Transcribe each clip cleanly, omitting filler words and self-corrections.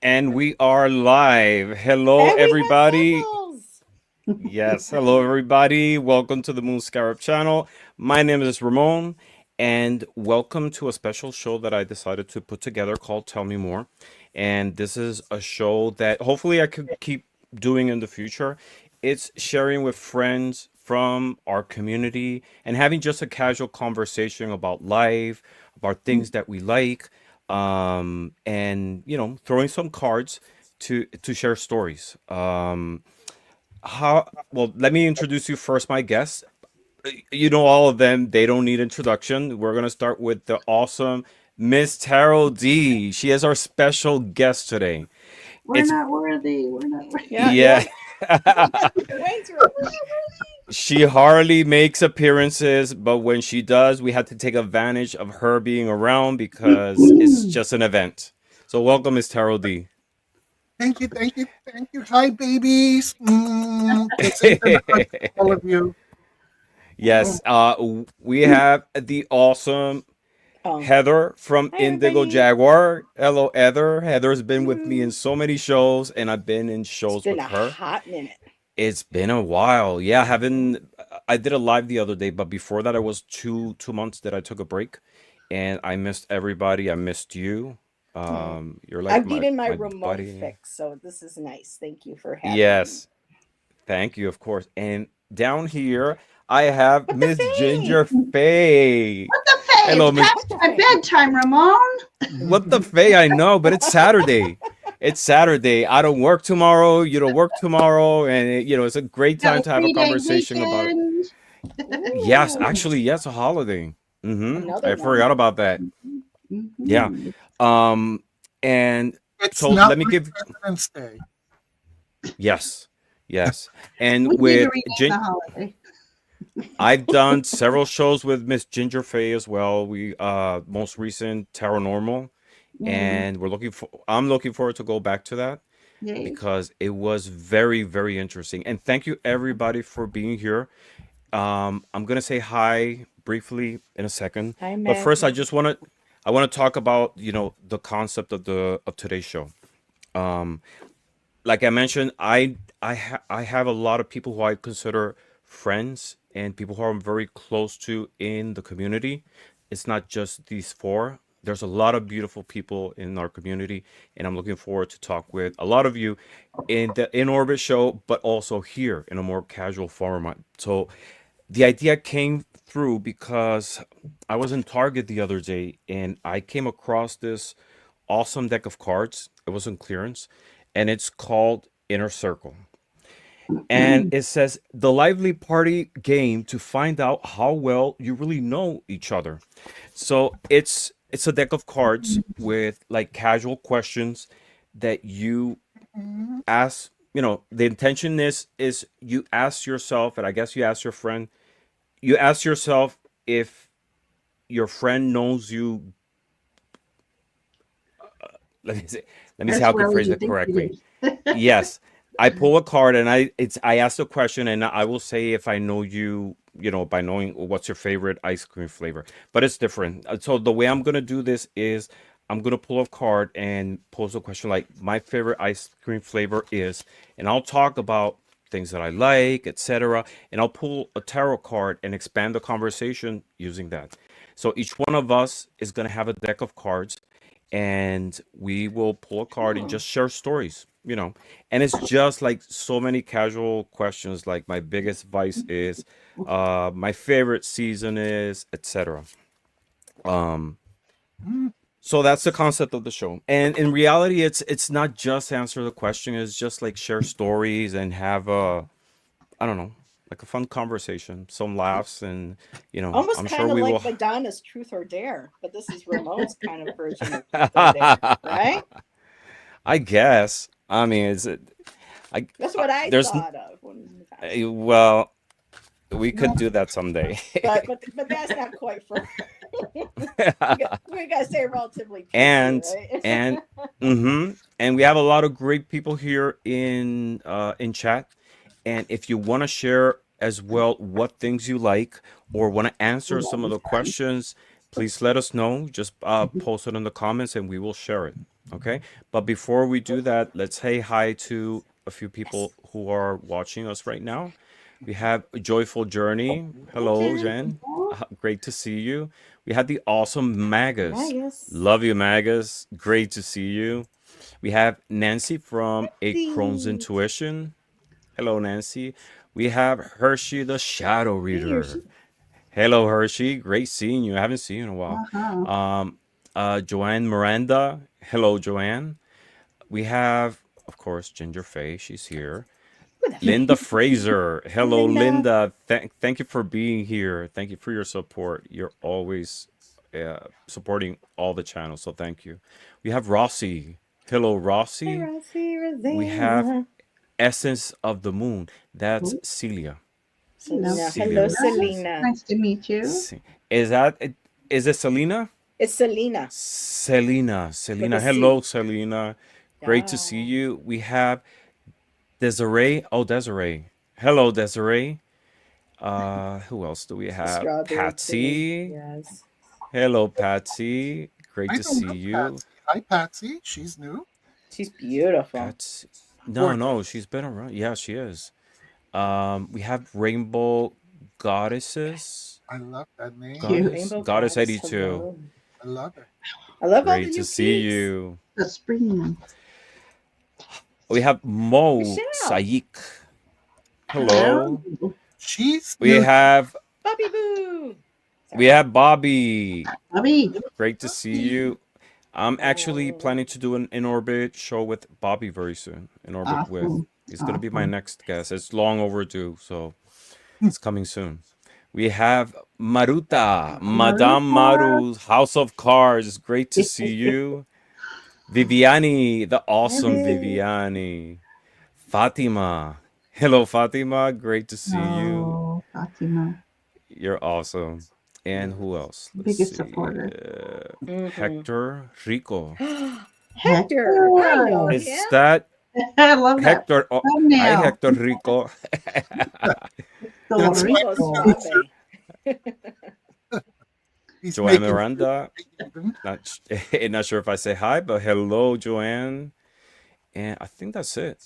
And we are live. Hello, And we have everybody. bubbles. Yes, hello, everybody. Welcome to the Moonscarab channel. My name is Ramon, and welcome to a special show that I decided to put together called Tell Me More. And this is a show that hopefully I could keep doing in the future. It's sharing with friends from our community and having just a casual conversation about life, about things that we like, and throwing some cards to share stories. How well, let me introduce you first, my guests. You know all of them. They don't need introduction. We're gonna start with the awesome Miss Tarot D. She is our special guest today. We're It's not worthy. We're not worthy. Yeah, yeah. yeah. Wayne's like, She hardly makes appearances, but when she does, we have to take advantage of her being around because it's just an event. So welcome, Miss Tarot D. Thank you. Hi, babies. Kisses and hugs to all of you. Oh, Yes, we have the awesome oh, Heather from hi Indigo everybody. Jaguar. Hello, Heather. Heather's been with me in Mm, so many shows, and I've been in it's shows been with a her. hot minute. It's been a while. Yeah, I Mhm. haven't. I did a live the other day, but before that, I was two months that I took a break, and I missed everybody. I missed you. Mm. You're like I'm my getting my my Ramon buddy. fix, so this is nice. Thank you for having me. Yes, thank you, of course. And down here, I have What the Miss Ginger fame? Faye. What the Faye? Hello, It's Miss. What past the my fame? bedtime, Ramon. What the Faye? I know, but it's Saturday. It's Saturday. I don't work tomorrow. You don't work tomorrow, and it's a great Got time a to have a 3-day conversation about. weekend. Yes, Ooh, actually, yes, a holiday. another I one. forgot about that. Yeah. Mhm. Um, and it's so not let me like give. President's Day. Yes, yes, and We need to with rename the Gin. holiday. I've done several shows with Miss Ginger Faye as well. We most recent Tarot Normal, Mm, and I'm looking forward to go back to that yay. because it was very, very interesting. And thank you everybody for being here. I'm gonna say hi briefly in a second, Hi, but first Maggie. I want to talk about the concept of today's show. Like I mentioned, I have a lot of people who I consider friends and people who I'm very close to in the community. It's not just these four. There's a lot of beautiful people in our community, and I'm looking forward to talk with a lot of you in the In Orbit show, but also here in a more casual format. So the idea came through because I was in Target the other day and I came across this awesome deck of cards. It was on clearance, and it's called Inner Circle. And it says the lively party game to find out how well you really know each other. So it's a deck of cards with like casual questions that you Mhm. ask. The intention is you ask yourself, and I guess you ask your friend. You ask yourself if your friend knows you. Let me see. Let me see how As I can well as phrase you it think correctly. you do. Yes, I pull a card and I ask a question and I will say if I know you, by knowing what's your favorite ice cream flavor. But it's different. So the way I'm gonna do this is I'm gonna pull a card and pose a question like my favorite ice cream flavor is, and I'll talk about things that I like, etc. And I'll pull a tarot card and expand the conversation using that. So each one of us is gonna have a deck of cards and we will pull a card and Hmm. just share stories, and it's just like so many casual questions like my biggest vice is my favorite season is, etc. um Mm, so that's the concept of the show, and in reality it's not just answer the question, it's just like share stories and have a, I don't know, like a fun conversation, some laughs, and Almost I'm sure kind of we like will. Madonna's Truth or Dare, but this is Ramon's kind of version of Truth or Dare, right? I guess, I mean, That's what I there's thought of when I was. well, we could no, do that someday. But that's not quite for. We gotta stay relatively PG, and right? and and we have a lot of great people here in chat. And if you want to share as well what things you like or want to answer some of the questions, please let us know. Just post it in the comments and we will share it. Okay. But before we do that, let's say hi to a few people who are watching us right now. We have Joyful Journey. Hey, Hello, Jen. Jen. Great to see you. We had the awesome Magus. Magus. Love you, Magus. Great to see you. We have Nancy from A Crohn's See. Intuition. Hello, Nancy. We have Hershey, the Shadow Hey, Reader. Hershey. Hello, Hershey. Great seeing you. I haven't seen you in a while. Uh-huh. Joanne Miranda. Hello, Joanne. We have, of course, Ginger Faye. She's here. Linda Fraser. Hello, Linda. Linda. Thank you for being here. Thank you for your support. You're always supporting all the channels, so thank you. We have Rossi. Hello, Hey, Rossi. Rossi, We have Rosanna. Essence of the Moon. That's Oh, Celia. hello, Selena. Celia. Hello, Selena. Selena. Nice to meet you. Is that is it Selena? It's Selena Selena. with a Selena. C. Hello, Selena. Great to see Yeah. you. We have Desiree. Oh, Desiree. Hello, Desiree. Who else do we The have? strawberry queen. Patsy. Yes. Hello, Patsy. Great I to don't see know you. Patsy. Hi, Patsy. She's new. She's beautiful. Patsy. No, no, Gorgeous. she's been around. Yeah, she is. We have Rainbow Goddesses. I love that name. Cute. Rainbow Goddess Goddess. 82. Hello. I love it. I love all the Great to new see peeps. you. The spring. We have Mo Michelle. Sayik. Hello. Hello. She's We new. have Bobby Boo. we Sorry. have Bobby. Bobby. Great to see you. I'm actually planning to do an in orbit show with Bobby very soon. In orbit with. Awesome. He's gonna be my Awesome. next guest. It's long overdue, so it's coming soon. We have Maruta, Madame Maruta. Maru, House of Cards. Great to see you. Viviani, the awesome Evan. Viviani. Fatima. Hello, Fatima. Great to see you. Oh, Fatima. You're awesome. And who else? Let's Biggest see. supporter. Mm-hmm. Hector Rico. Hector. I know Hector. Is him. that I love that Hector? Oh, hi, thumbnail. Hector Rico. That's why Rico Rico. Suave. he's Joanne making Miranda. even. Not sure if I say hi, but hello, Joanne. And I think that's it.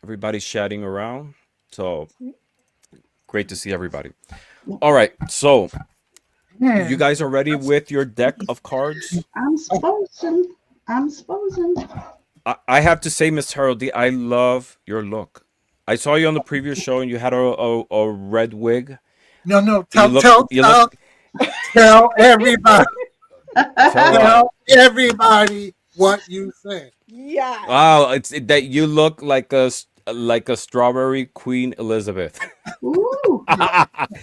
Everybody's chatting around. So great to see everybody. All right. So you Man, guys are ready with your deck of cards? I'm supposing. I'm supposing. I have to say, Miss Haroldy, I love your look. I saw you on the previous show and you had a red wig. no, You tell, look tell, you tell, look tell everybody, tell what? tell everybody what you said. Yeah. Wow, it's that you look like a strawberry Queen Elizabeth. Ooh. That's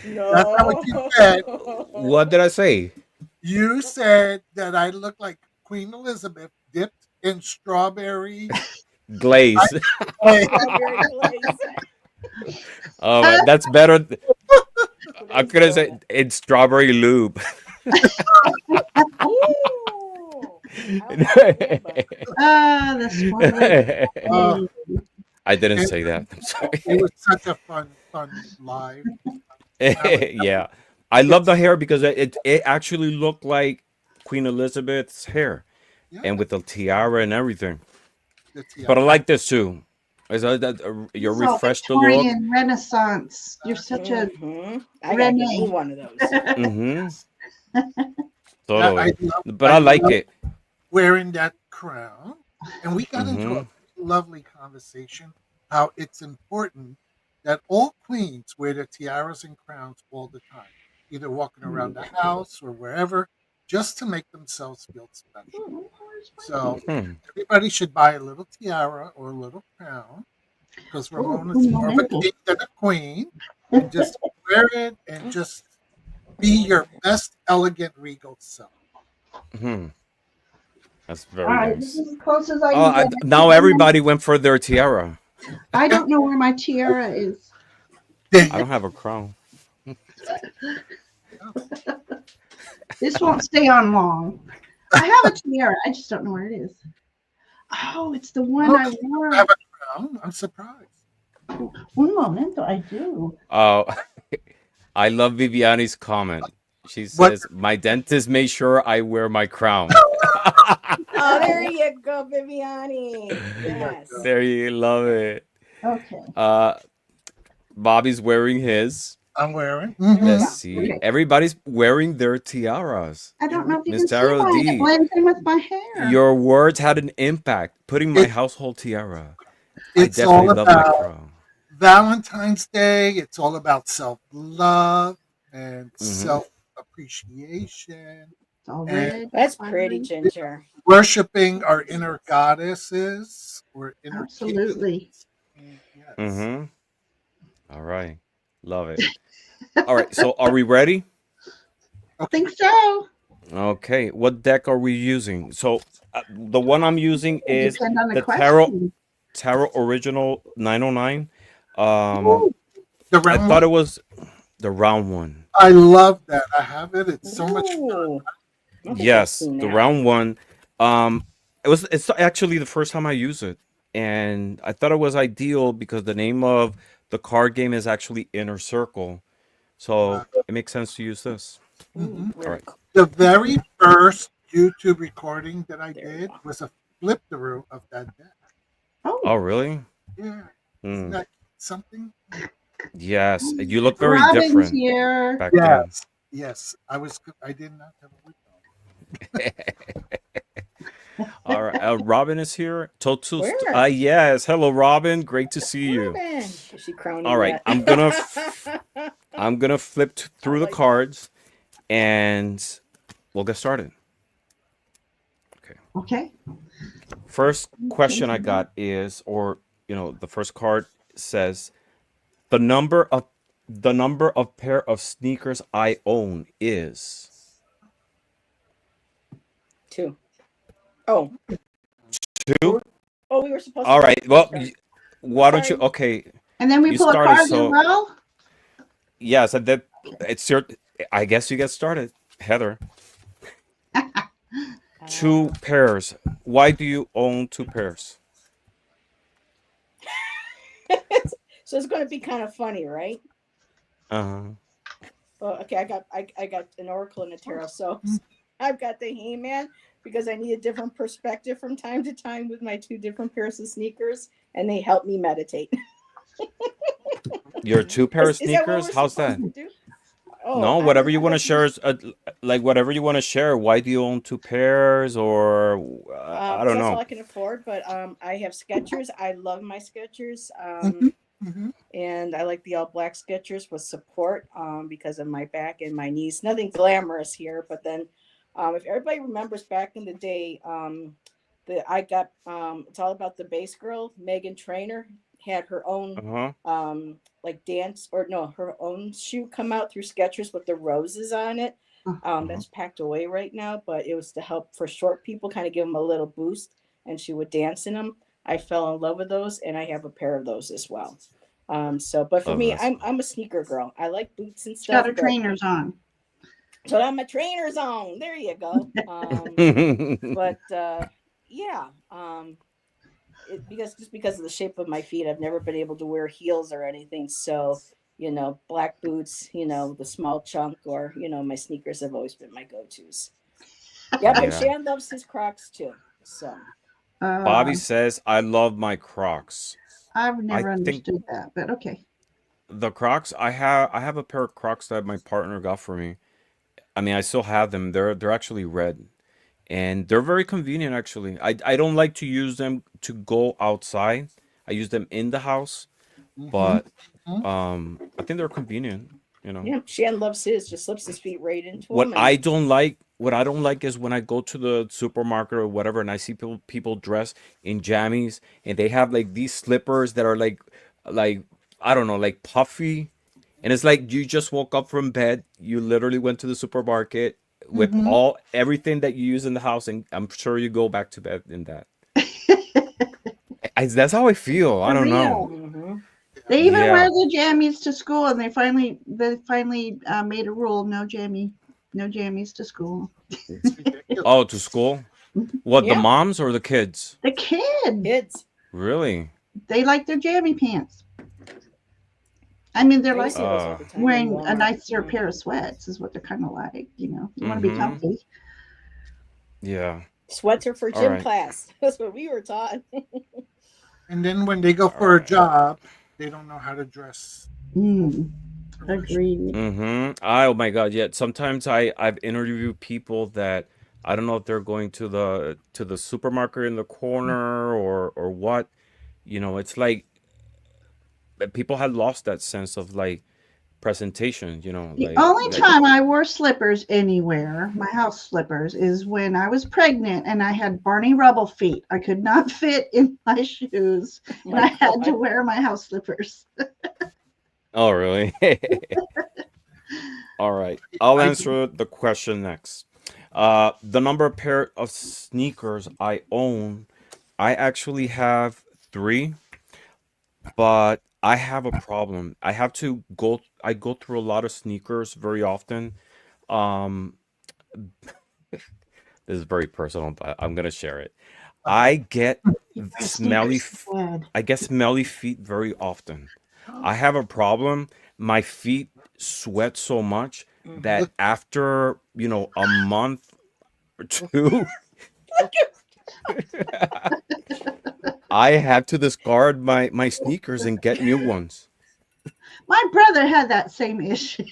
not what you said. What did I say? You said that I look like Queen Elizabeth dipped in strawberry. Glaze. Strawberry glaze. That's better. I could have said it's strawberry lube. Ooh. I like that, The spoiler. Uh, I didn't it, say that. I'm it was sorry. such a fun live. That was, Yeah, I love it's, the hair because it actually looked like Queen Elizabeth's hair, yeah, and with the tiara and everything. the But I tiara. like this too. Is that you It's all refreshed the look? Victorian Renaissance. You're such a Mm-hmm. I gotta get me Renee. one of those. Mm-hmm. I Totally. love, But I I like love it. wearing that crown. And we got into Mm-hmm. a lovely conversation how it's important that all queens wear their tiaras and crowns all the time, either walking around the house or wherever, just to make themselves feel special. So Hmm. everybody should buy a little tiara or a little crown because oh, Ramon is un more of a momento. king than a queen, and just wear it and just be your best, elegant, regal self. Hmm. That's All very right, this nice. is as close as I Oh, can get. now everybody went for their tiara. I don't know where my tiara is. There I you don't have a crown. go. This won't stay on long. I have a tiara. I just don't know where it is. Oh, it's the one I Okay, you wore. have a crown. I'm surprised. Un momento, I do. Oh, I love Viviani's comment. She What? says, "My dentist made sure I wear my crown." Oh, there you go, Viviani. Yes. There you love it. Okay. Uh, Bobby's wearing his. I'm wearing. There we Let's go. see. Okay. Everybody's wearing their tiaras. I don't know if you Miss can see Taro mine. It D, blends in with my hair. your words had an impact. Putting my It, household tiara. I it's definitely all love my about crown. Valentine's Day. It's all about self love and Hmm. self appreciation It's all and red. That's pretty, fiery. Ginger. worshiping our inner goddesses or inner kings. Absolutely. Yes. Hmm. All right. Love it. All right. So are we ready? Okay. Think so. Okay. What deck are we using? So the one I'm using It is depends on the the question. Tarot Original 909. Um, Ooh, The I round thought one. it was the round one. I love that. I have it. It's so much fun. Ooh. I don't think I've Yes, seen the that. round one. Um, it's actually the first time I use it, and I thought it was ideal because the name of the card game is actually Inner Circle, Wow. so it makes sense to use this. Ooh, Hmm. All very right. cool. The very first YouTube recording that I There we did go. was a flip through of that deck. Oh, oh, really? Yeah. Isn't Mm. that something? Yes, you look very Robin's different here. back then. Yes. Yes. I did not have a wig All right, Robin is here. Where? Yes. Hello, Robin. Great to see you. Robin. Is she All crowning right, yet? I'm gonna flip I through the like that. cards, and we'll get started. Okay. Okay. First question I Okay. got is, or the first card says the number of pair of sneakers I own is 2. Oh, two. we were supposed to All go right. Well, first. Sorry. why don't you? Sorry. Okay, And then we you pull a started. card as So well. yes, and that it's your. I guess you get started, Heather. Two Uh, pairs. Why do you own two pairs? so it's going to be kind of funny, right? Uh Well, okay, I got an oracle and a tarot, so I've got the He-Man because I need a different perspective from time to time with my 2 different pairs of sneakers, and they help me meditate. Your two pair of Is that what sneakers. we're How's supposed that? to do? Oh, No, I don't whatever know. you I want to like to share use is like whatever you want to share. Why do you own two pairs, or I because don't that's all know. I can afford. But I have Skechers. I love my Skechers. on. Hmm. And I like the all black Skechers with support because of my back and my knees. Nothing glamorous here, but then if everybody remembers back in the day, I got it's all about the bass girl Megan Trainor had her own Uh-huh. like dance or no her own shoe come out through Skechers with the roses on it. Uh-huh. That's packed away right now, but it was to help for short people, kind of give them a little boost, and she would dance in them. I fell in love with those, and I have a pair of those as well. But for Oh, me, that's I'm a sneaker girl. I like boots and She's got stuff, her but trainers on. so I'm a trainer's on. There you go. But yeah, because of the shape of my feet, I've never been able to wear heels or anything. So black boots, the small chunk, or my sneakers have always been my go-tos. Yep, and Yeah. Shan loves his Crocs too. So Uh, Bobby says I love my Crocs. I've I never think understood that, but okay. the Crocs I have a pair of Crocs that my partner got for me. I mean, I still have them. They're actually red, and they're very convenient actually. I don't like to use them to go outside. I use them in the house, Hmm. but I think they're convenient, you know. yeah, Shan loves his. Just slips his feet right into What them, and I don't like, is when I go to the supermarket or whatever and I see people dressed in jammies and they have like these slippers that are like I don't know, like puffy. And it's like you just woke up from bed, you literally went to the supermarket with Hmm. all everything that you use in the house, and I'm sure you go back to bed in that. That's how I feel. I For don't know. real. mm-hmm. They even wear Yeah. the jammies to school, and they finally made a rule: no jammies to school. It's ridiculous. Oh, to school? What, the Yeah, moms or the kids? The kids, kids. Really? they like their jammy pants. I mean, they're I like used to see those all the time in wearing a Walmart. nicer pair of sweats, is what they're kind of like. You want to be Mm-hmm. comfy. Yeah. Sweats are for All gym right. class. That's what we were taught. And then when they go All for a right. job, they don't know how to dress Mm, professionally. agreed. Mm-hmm. Oh my God. Yeah. Sometimes I've interviewed people that I don't know if they're going to the supermarket in the corner or what. It's like people had lost that sense of like presentation. The only Like time I wore slippers anywhere, my house slippers, is when I was pregnant and I had Barney Rubble feet. I could not fit in my shoes, Oh and my I had to God. wear my house slippers. oh really? All right. I'll I answer the question next. The number of pair of sneakers I own, I actually have three, but I have a problem. I go through a lot of sneakers very often. Um, this is very personal, but I'm gonna share it. I get My sneakers smelly, bad. I get smelly feet very often. I have a problem. My feet sweat so much Mm-hmm. that after, a month or two, I have to discard my sneakers and get new ones. My brother had that same issue.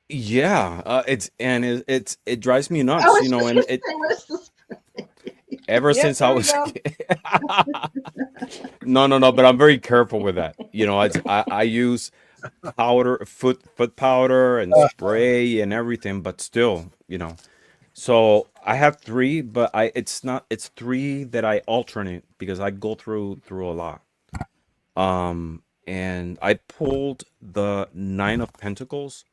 Yeah, it drives me I nuts, was just and going to it say, where's the ever Yep, since I there we was go. no, no, no, but I'm very careful with that. I use foot powder and uh, spray and everything, but still, So I have three, but it's three that I alternate because I go through a lot. And I pulled the Nine of Pentacles,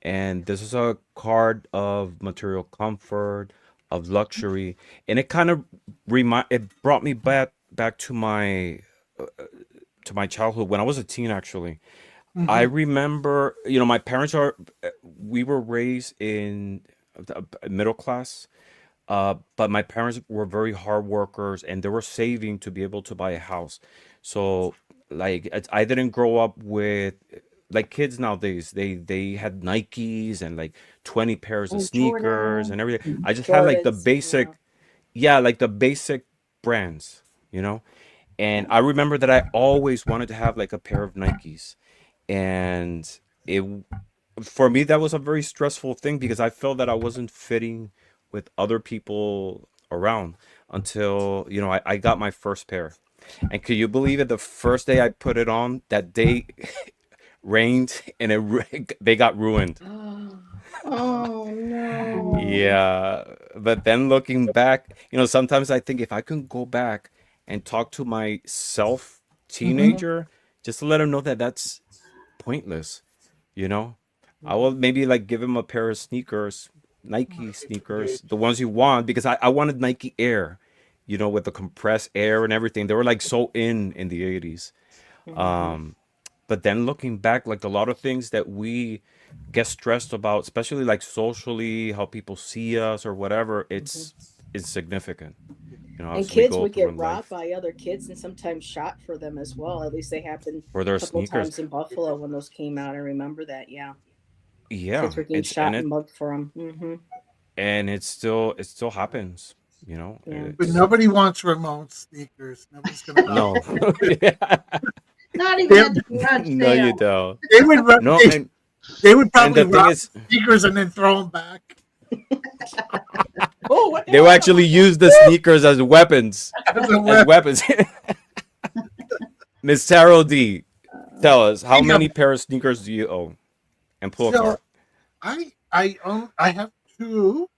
and this is a card of material comfort, of luxury, and it kind of it brought me back to my childhood when I was a teen actually. I mhm. remember, my parents we were raised in middle class, but my parents were very hard workers and they were saving to be able to buy a house. So, like, I didn't grow up with like kids nowadays. They had Nikes and like 20 pairs of oh, sneakers and Jordan? everything. I just had like the Jordans. Yeah. basic, yeah, like the basic brands, you know? And Yeah. I remember that I always wanted to have like a pair of Nikes. And it for me that was a very stressful thing because I felt that I wasn't fitting with other people around until I got my first pair. And could you believe it, the first day I put it on, that day rained and they got ruined. Oh Oh, no. Yeah, but then looking back, sometimes I think if I can go back and talk to myself Mhm. Mm-hmm. teenager just to let him know that that's pointless. You know, I Mm-hmm. will maybe like give him a pair of sneakers, Nike Yeah. sneakers, the ones you want, because I wanted Nike Air, with the compressed air and everything. They were like so in the 80s. Mm-hmm. Um, but then looking back, like a lot of things that we get stressed about, especially like socially, how people see us or whatever, Mm-hmm. it's insignificant, And as we kids go would through get in robbed life by other kids and sometimes shot for them as well. At least they happened for a their couple sneakers. times in Buffalo when those came out. I remember that. Yeah, kids Yeah, were getting it's and shot and mugged for them. Mm-hmm. it still happens. Yeah. But It's nobody wants Ramon sneakers. Nobody's going to buy no. them. Yeah. not even They, at the garage No, you sale. don't. they would No, they would and probably the thing rob is, the sneakers and then throw them back Oh, what the they will hell? Oh actually my God. use the sneakers as weapons. as a As weapon. weapons. Miss Tarot D, tell us how Speaking of, many pair of sneakers do you own? And pull a so card. I have two,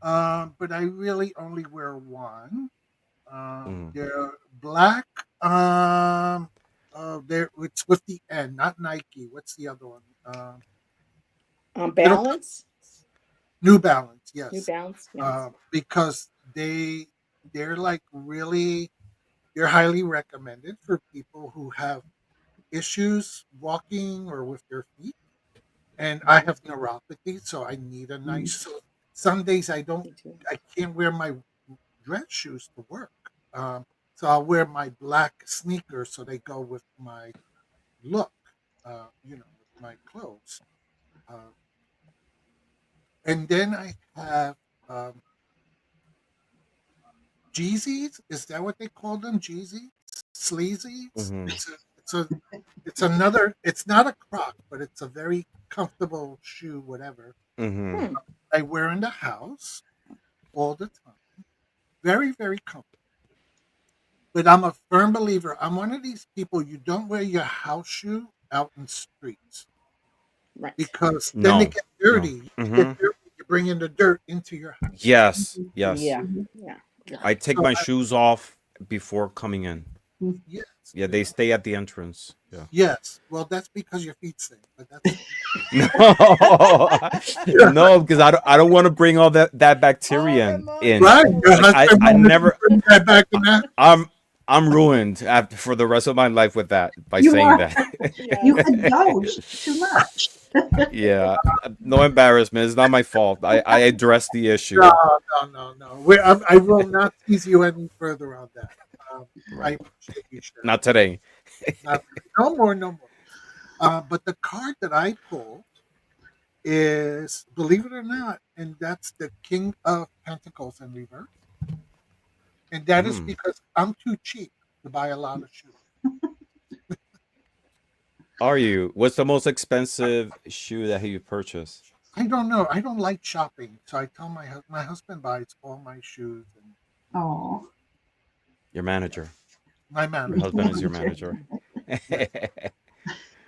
but I really only wear one. Mm. They're black. They're it's with the N, not Nike. What's the other one? Little Balance. New Balance. New Yes, Balance. Yes. because they're like really they're highly recommended for people who have issues walking or with their feet. And I Mm-hmm. have neuropathy, so I need a Mm. nice. So some days Me too. I can't wear my dress shoes to work. So I'll wear my black sneakers so they go with my look, with my clothes. Uh, and then I have um, Jeezys. Is that what they call them? Jeezys, sleazies. Hmm. It's another. It's not a Croc, but it's a very comfortable shoe. Whatever Hmm. Hmm. I wear in the house all the time. Very very comfortable. But I'm a firm believer. I'm one of these people. You don't wear your house shoe out in streets Right. because then they No, get no. dirty. They get Hmm. dirty. You bring in the dirt into your house. Yes, yes. Yeah. Mhm. Yeah. I take So my shoes off before coming in. yes, Yeah, they stay at the entrance. Yeah. yes. Well, that's because your feet stink. But that's No, no, because I don't want to bring all that Oh, bacteria in. right. Ramon. Your Like husband I wanted to never. bring that back in that. I'm I'm ruined after for the rest of my life with that by You saying are. that. You Yes. indulge too much. Yeah, no embarrassment. It's not my fault. I addressed the No, issue. no. I will not tease you any further on that. I Right. appreciate you sharing. Not today. Not, no more, no more. But the card that I pulled is, believe it or not, and that's the King of Pentacles in reverse. And that is Mm. because I'm too cheap to buy a lot of shoes. Are you? What's the most expensive shoe that you purchased? I don't know. I don't like shopping, so I tell my husband buys all my shoes and Oh, Your manager. my Your husband is manager. your manager. Yes,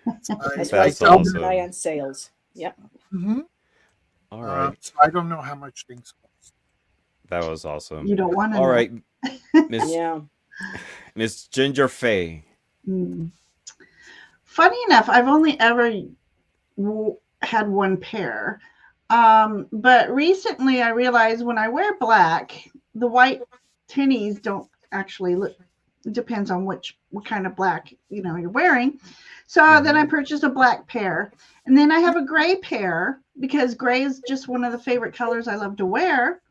That's why I That's keep tell an eye awesome. on sales. Yep. hmm All right. so I don't know how much things cost. That was awesome. you don't want to All know. right, Miss Yeah. Miss Ginger Faye. Hmm. Funny enough, I've only ever had one pair. But recently I realized when I wear black, the white tinnies don't actually look. It depends on what kind of black you're wearing. So then I Hmm. purchased a black pair, and then I have a gray pair because gray is just one of the favorite colors I love to wear.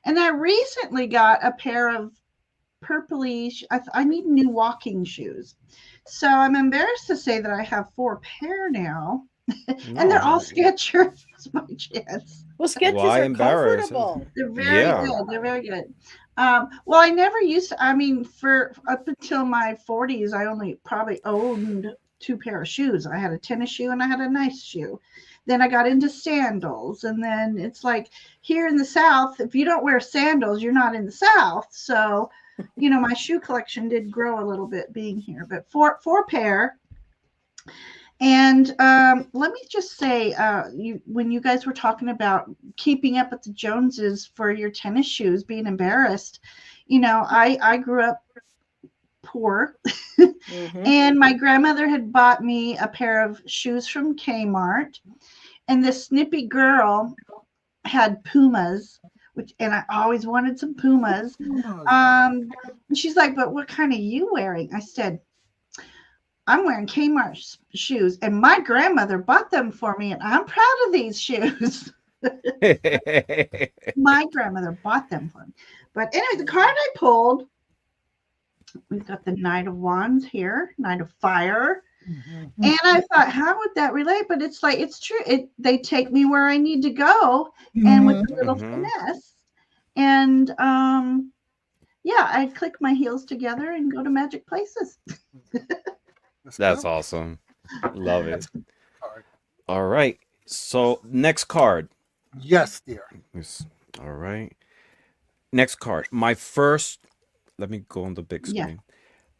And I recently got a pair of purplish. I need new walking shoes, so I'm embarrassed to say that I have four pair now, and they're all No. Skechers by chance. Well, Skechers Why are embarrass? comfortable. They're very Yeah. good. They're very good. Well, I never used to. I mean, for up until my 40s, I only probably owned two pair of shoes. I had a tennis shoe and I had a nice shoe. Then I got into sandals, and then it's like here in the South, if you don't wear sandals, you're not in the South. So, my shoe collection did grow a little bit being here, but four pair. And let me just say, when you guys were talking about keeping up with the Joneses for your tennis shoes, being embarrassed, I grew up poor, Mm-hmm. and my grandmother had bought me a pair of shoes from Kmart, and this snippy girl had Pumas, and I always wanted some Pumas. She's like, "But what kind are you wearing?" I said, I'm wearing Kmart shoes, and my grandmother bought them for me, and I'm proud of these shoes. My grandmother bought them for me. But anyway, the card I pulled, we've got the Knight of Wands here, Knight of Fire. Mhm. And I thought, how would that relate? But it's like, it's true. They take me where I need to go, and with a little Hmm. finesse. And yeah, I click my heels together and go to magic places. Let's That's go. awesome. Love That's it. a good card. All right. So next card. Yes, dear. Yes. All right. Next card. My first. Let me go on the big Yeah. screen.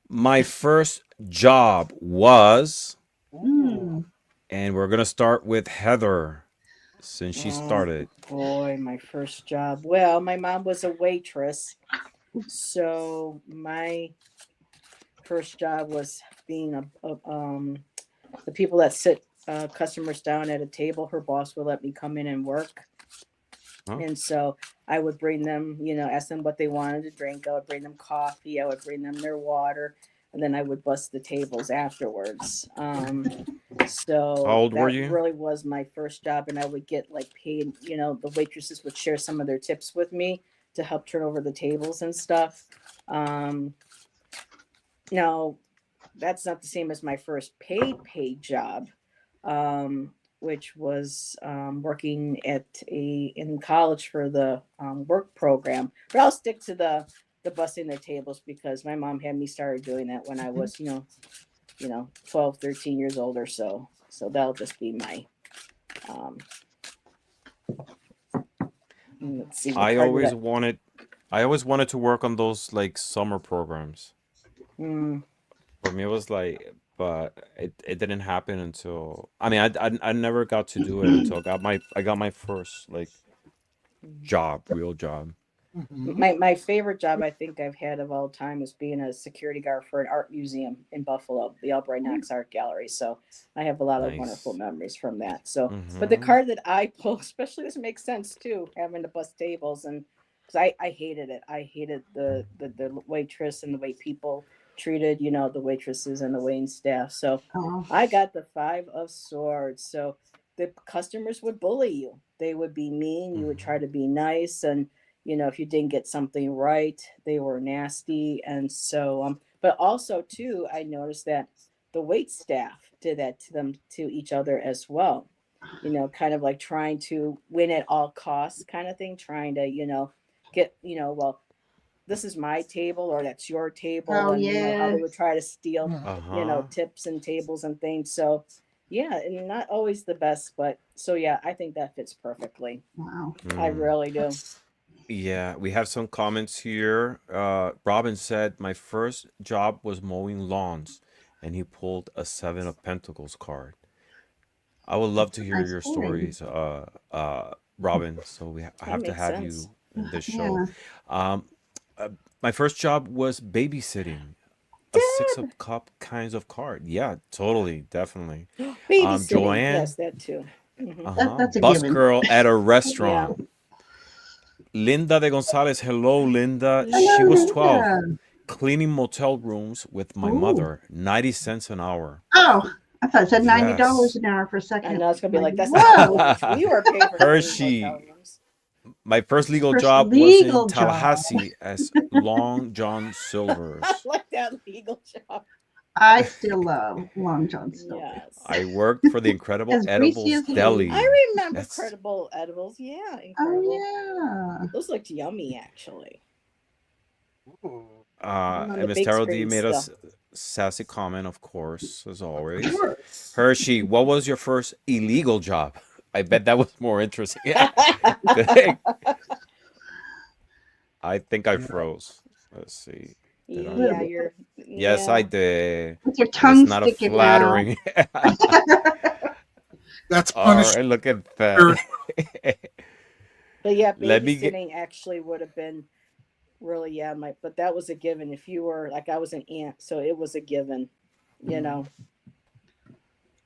My first job was, Mm. and we're gonna start with Heather, since she Oh started. boy, my first job. Well, my mom was a waitress, so my first job was being the people that sit customers down at a table. Her boss would let me come in and work. Huh? And so I would bring them, ask them what they wanted to drink. I would bring them coffee. I would bring them their water. And then I would bust the tables afterwards. How So old were that you? really was my first job. And I would get like paid, the waitresses would share some of their tips with me to help turn over the tables and stuff. Um, Now, that's not the same as my first paid job, which was working in college for the work program. But I'll stick to the busting the tables because my mom had me started doing that when I was, 12, 13 years old or so. So that'll just be my, um, let's see, what I card did always I? wanted I always wanted to work on those like summer programs. Mm, For me, it was like, but it didn't happen until I mean, I never got to do it until I got my first like job, real job. Hmm. my favorite job I think I've had of all time is being a security guard for an art museum in Buffalo, the Albright Knox Art Gallery. So I have a lot of wonderful Nice. memories from that. So, but the Mm-hmm. card that I pull, especially this makes sense too, having to bust tables and because I hated it. I hated the waitress and the way people treated, the waitresses and the waiting staff. So Oh, I got the five of swords. So the customers would bully you. They would be mean. You would try Mm-hmm. to be nice and if you didn't get something right, they were nasty. And so, but also too, I noticed that the wait staff did that to them, to each other as well. Kind of like trying to win at all costs, kind of thing, trying to, get, well, this is my table or that's your table. oh And, how yeah. they would try to steal, Uh-huh. tips and tables and things. So, yeah, and not always the best, but so yeah, I think that fits perfectly. Wow. I Mm. really do. That's Yeah, we have some comments here. Robin said, "My first job was mowing lawns," and he pulled a Seven of Pentacles card. I would love to hear Nice your story. stories, Robin. So I That have to makes have sense. you in this show. Yeah. Um, uh, my first job was babysitting. A Six Dad! of Cup kinds of card. Yeah, totally, definitely. Babysitting. Joanne, Yes, that too. uh-huh. That's a Bus given. girl at a Yeah. restaurant. Linda de Gonzalez. Hello, Linda. She Hello, was Linda. 12, Linda. cleaning motel rooms with my Oh. mother. 90 cents an hour. Oh, I thought it said $90 Yes. an hour for a I second. know it's gonna I'm be like, like that's not how whoa, much we were paid for cleaning motel Hershey. rooms. My first legal first job was in legal job. Tallahassee as Long John I Silver's. like that legal job. I still love Long John Silver. Yes. I worked for the Incredible As greasy Edibles as he is. Deli. I remember That's credible edibles. Yeah, Oh incredible. yeah. Those looked yummy actually. ooh, On and the Miss big Tarot D screen made stuff. us sassy comment, of course, as of always. course. Hershey, what was your first illegal job? I bet that was more interesting. Yeah. Good. I think I Yeah. froze. Let's see. Did A I? little Yeah, bit. you're Yes, I yeah. did. With your It is tongue not a sticking out. flattering. That's All punishment right, look at that. spirit. But yeah, Let me get. babysitting actually would have been really, yeah, my but that was a given. If you were like I was an aunt, so it was a given, you Mhm. know,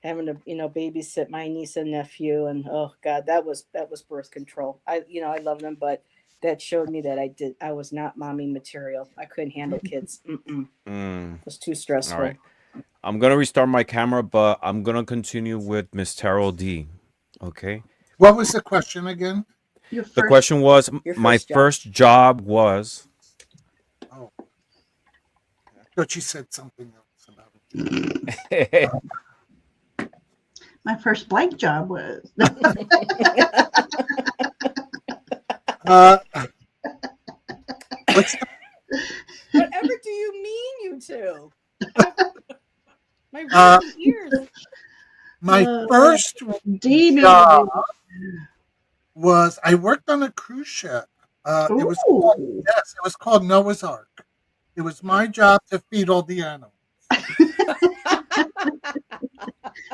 having to, babysit my niece and nephew and oh God, that was birth control. I love them, but that showed me that I was not mommy material. I couldn't handle kids. Mm-mm. Mm, It was too all right. stressful. I'm gonna restart my camera, but I'm gonna continue with Miss Tarot D. Okay. What was the question again? Your The first. question was, Your my first job. first job was. Oh, I thought you said something else about a job. My first blank job was. Uh, what's the, Whatever do you mean, you two? My uh, virgin ears. my uh, first job demon. was I worked on a cruise ship. It was called Ooh. yes, it was called Noah's Ark. It was my job to feed all the animals.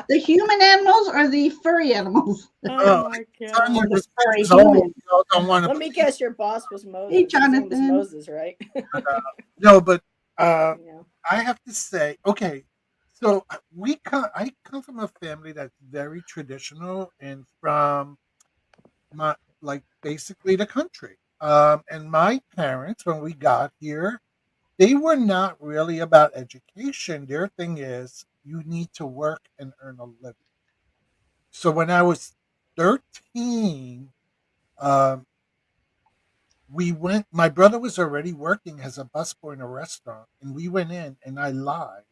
The human animals or the furry animals? Oh Oh, my I'm telling Or you, God. the this furry picture's old. human? Y'all don't want to Let me believe. guess, your boss was Hey, Moses. His name was Jonathan. Moses, right? No, but uh, Yeah. I have to say, okay, so I come from a family that's very traditional and from my like basically the country. And my parents, when we got here, they were not really about education. Their thing is you need to work and earn a living. So when I was 13, um, we went. My brother was already working as a busboy in a restaurant, and we went in, and I lied,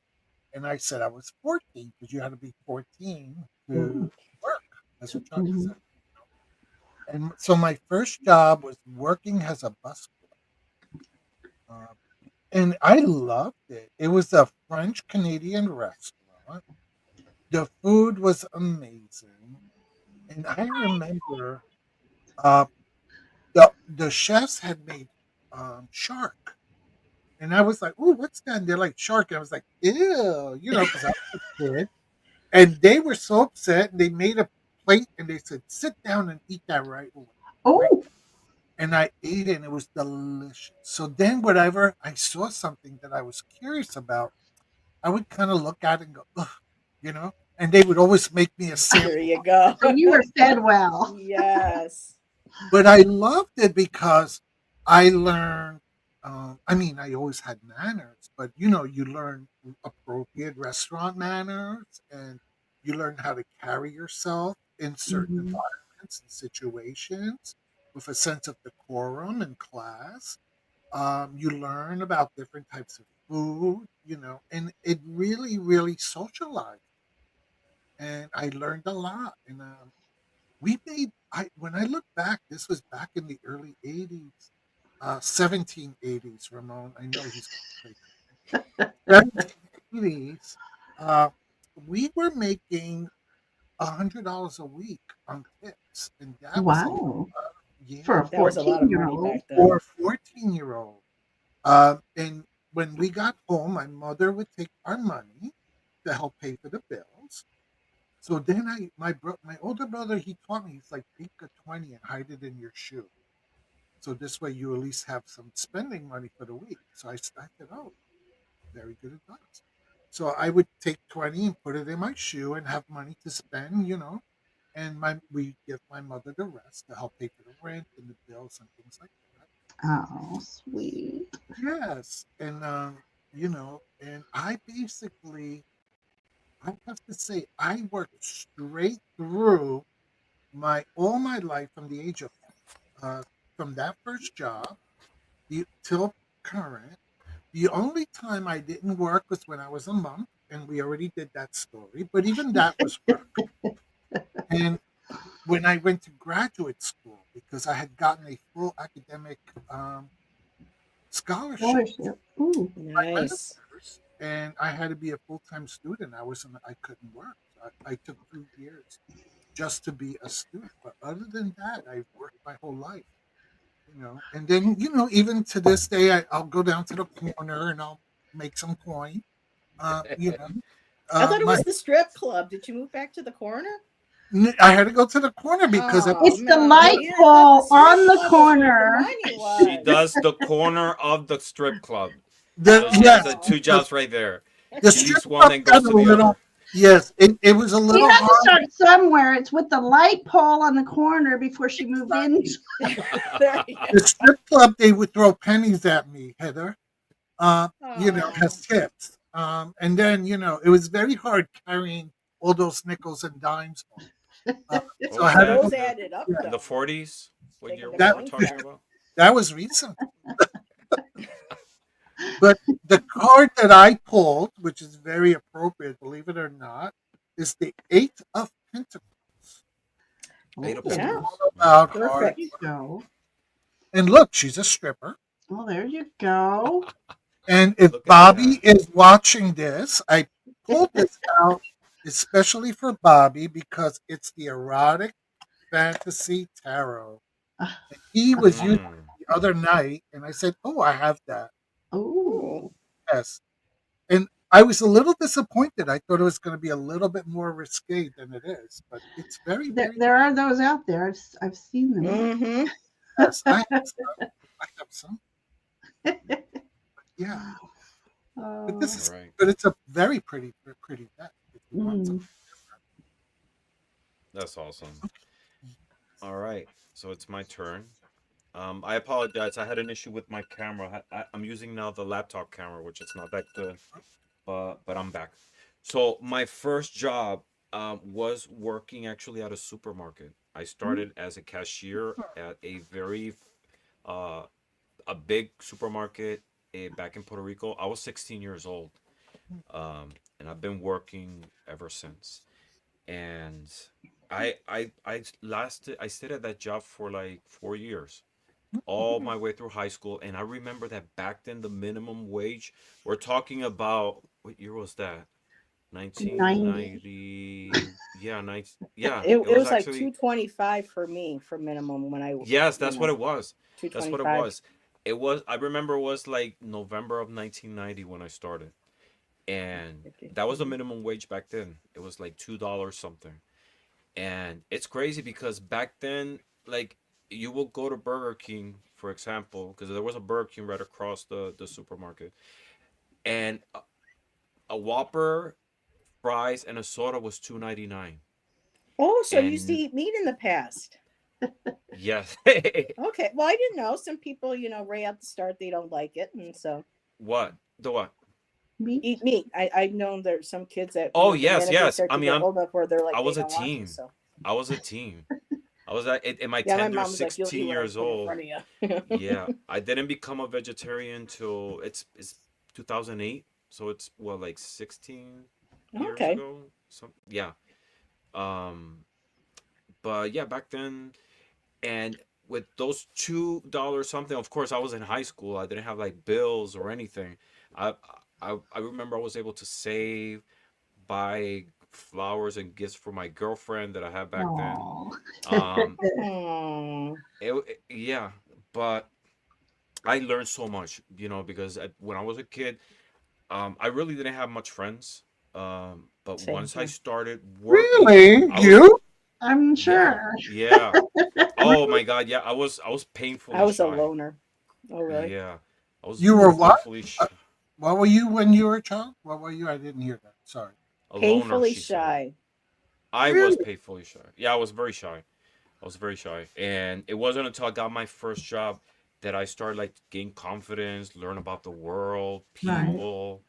and I said I was 14 because you had to be 14 to Mhm. work as a truck executive. And so my first job was working as a busboy. uh, and I loved it. It was a French Canadian restaurant. The food was amazing, and I remember uh, the chefs had made shark, and I was like, "Ooh, what's that?" And they're like shark, and I was like, "Ew," because I was a kid, and they were so upset, and they made a plate, and they said, "Sit down and eat that right away." Right, Oh, and I ate it, and it was delicious. So then, whenever I saw something that I was curious about, I would kind of look at it and go, "Ugh," and they would always make me a There sample. you go. so you were fed well. Yes. But I loved it because I learned. I mean, I always had manners, but you learn appropriate restaurant manners, and you learn how to carry yourself in certain Mhm. environments and situations with a sense of decorum and class. You learn about different types of food, and it really, really socialized. And I learned a lot. And we made I when I look back, this was back in the early '80s, 1780s. Ramon, I know he's going to say 1780s. Uh, we were making $100 a week on tips, and that was a lot. Wow. For Yeah, a That was a lot of money 14-year-old. back then. for a 14-year-old. And when we got home, my mother would take our money to help pay for the bills. So then my older brother, he taught me, he's like, take a 20 and hide it in your shoe. So this way you at least have some spending money for the week. So I said, oh, very good advice. So I would take 20 and put it in my shoe and have money to spend. And we give my mother the rest to help pay for the rent and the bills and things like that. Oh, sweet. Yes. And I basically, I have to say, I worked straight through my all my life from the age of uh, from that first job till current. The only time I didn't work was when I was a monk, and we already did that story. But even that was work. And when I went to graduate school, because I had gotten a full academic scholarship Scholarship. Ooh. my Nice. master's, and I had to be a full time student. I couldn't work. So I took 2 years just to be a student. But other than that, I've worked my whole life. And then even to this day, I'll go down to the corner and I'll make some coin. Uh, you know, I thought it my was the strip club. Did you move back to the corner? I had to go to the corner because Oh It's the man, light see, I thought the pole strip on the club was where the corner. money She was. does the corner of the strip club. the So she has yes, Oh. two the, jobs right there. the She strip leaves one club and got goes a to the little. other. Yes, it was a She little had to hard. start somewhere. It's with the light pole on the corner before she moved in. There you The go. strip club, they would throw pennies at me, Heather. Oh. As tips. And then it was very hard carrying all those nickels and dimes home. What So I was had to that go. Those in the added up Yeah, in the though. 40s? What year Taking the was that we're coin talking check. about? that was recent. But the card that I pulled, which is very appropriate, believe it or not, is the Eight of Pentacles. Eight of Oh, It's Yeah, Pentacles. all Mm. about there hard perfect. you work. go. And look, she's a stripper. Well, there you go. And if Look at Bobby that. is watching this, I pulled this out especially for Bobby because it's the erotic fantasy tarot. And he was using Mm. it the other night, and I said, "Oh, I have that." Ooh. Oh, Yes, and I was a little disappointed. I thought it was going to be a little bit more risque than it is, but it's very, there, very there are those out there. I've seen them. Mm-hmm. yes. I have some. I have some. Yeah, but this Oh, All is, right. but it's a very pretty deck. If you want mm. something That's awesome. All right. So it's my turn. I apologize. I had an issue with my camera. I'm using now the laptop camera, which is not that good, but I'm back. So my first job was working actually at a supermarket. I started as a cashier at uh, a big supermarket back in Puerto Rico. I was 16 years old, and I've been working ever since. And I stayed at that job for like 4 years. all my way through high school. And I remember that back then the minimum wage, we're talking about, what year was that? 90. 1990. Yeah, 19, yeah, it It was was like actually, 225 for me for minimum when I, yes, you that's what know, it was. That's what it 225. was. It was, I remember it was like November of 1990 when I started. And that was the minimum wage back then. It was like $2 something. And it's crazy because back then, like, you will go to Burger King, for example, because there was a Burger King right across the supermarket, and a Whopper, fries, and a soda was 2.99. Oh, so you used to And eat meat in the past. yes, Okay. Well, I didn't know. Some people, right at the start, they don't like it. And so what the what? Meat. eat meat. I've known there's some kids that, Oh the yes, minute they yes. start I to mean, get old enough where they're I like, they was a don't want to. teen. So, I was a teen. I was at in my yeah, my tender mom was like, you'll eat 16 what I years put in old. front of you. Yeah, I didn't become a vegetarian till it's 2008, so it's what, like 16 years Okay. ago. Some, yeah. Um, but yeah, back then, and with those $2 something, of course, I was in high school. I didn't have like bills or anything. I I remember I was able to save, buy flowers and gifts for my girlfriend that I had back then. Oh, Um, Hmm. yeah, but I learned so much, because when I was a kid, I really didn't have much friends. But Same once I here. started working, Really? I was, You? I'm yeah, sure. yeah. Oh Really? my God, yeah, I was I painfully was a shy. loner. Oh, really? Yeah, You I were was what? painfully Uh, shy. what were you when you were a child? What were you? I didn't hear that. Sorry. A loner, Painfully she said. shy. I was Really? painfully shy. Yeah, I was very shy. I was very shy, and it wasn't until I got my first job that I started like gain confidence, learn about the world, Right. people.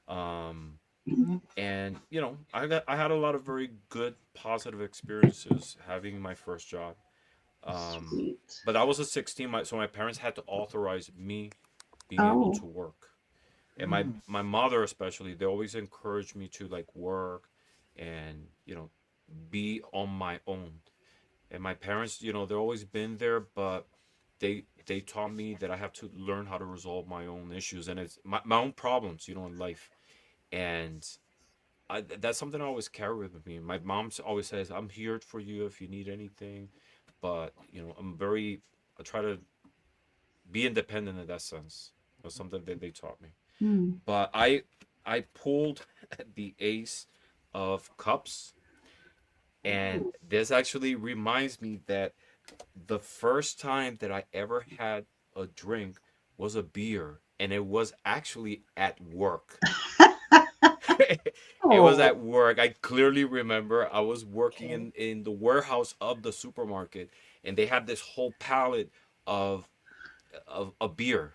Um, Mhm. and I had a lot of very good positive experiences having my first job. um Sweet. but I was a 16, so my parents had to authorize me being able Oh, to work. And my Mm. my mother especially, they always encouraged me to like work and be on my own. And my parents, they've always been there, but they taught me that I have to learn how to resolve my own issues, and it's my own problems, in life. And that's something I always carry with me. My mom always says, "I'm here for you if you need anything," but I try to be independent in that sense. That's something that they taught me. hmm. But I pulled the Ace of Cups, and Oh. this actually reminds me that the first time that I ever had a drink was a beer, and it was actually at work. It was Oh, at work. I clearly remember I was working Okay. in the warehouse of the supermarket, and they had this whole pallet of a beer.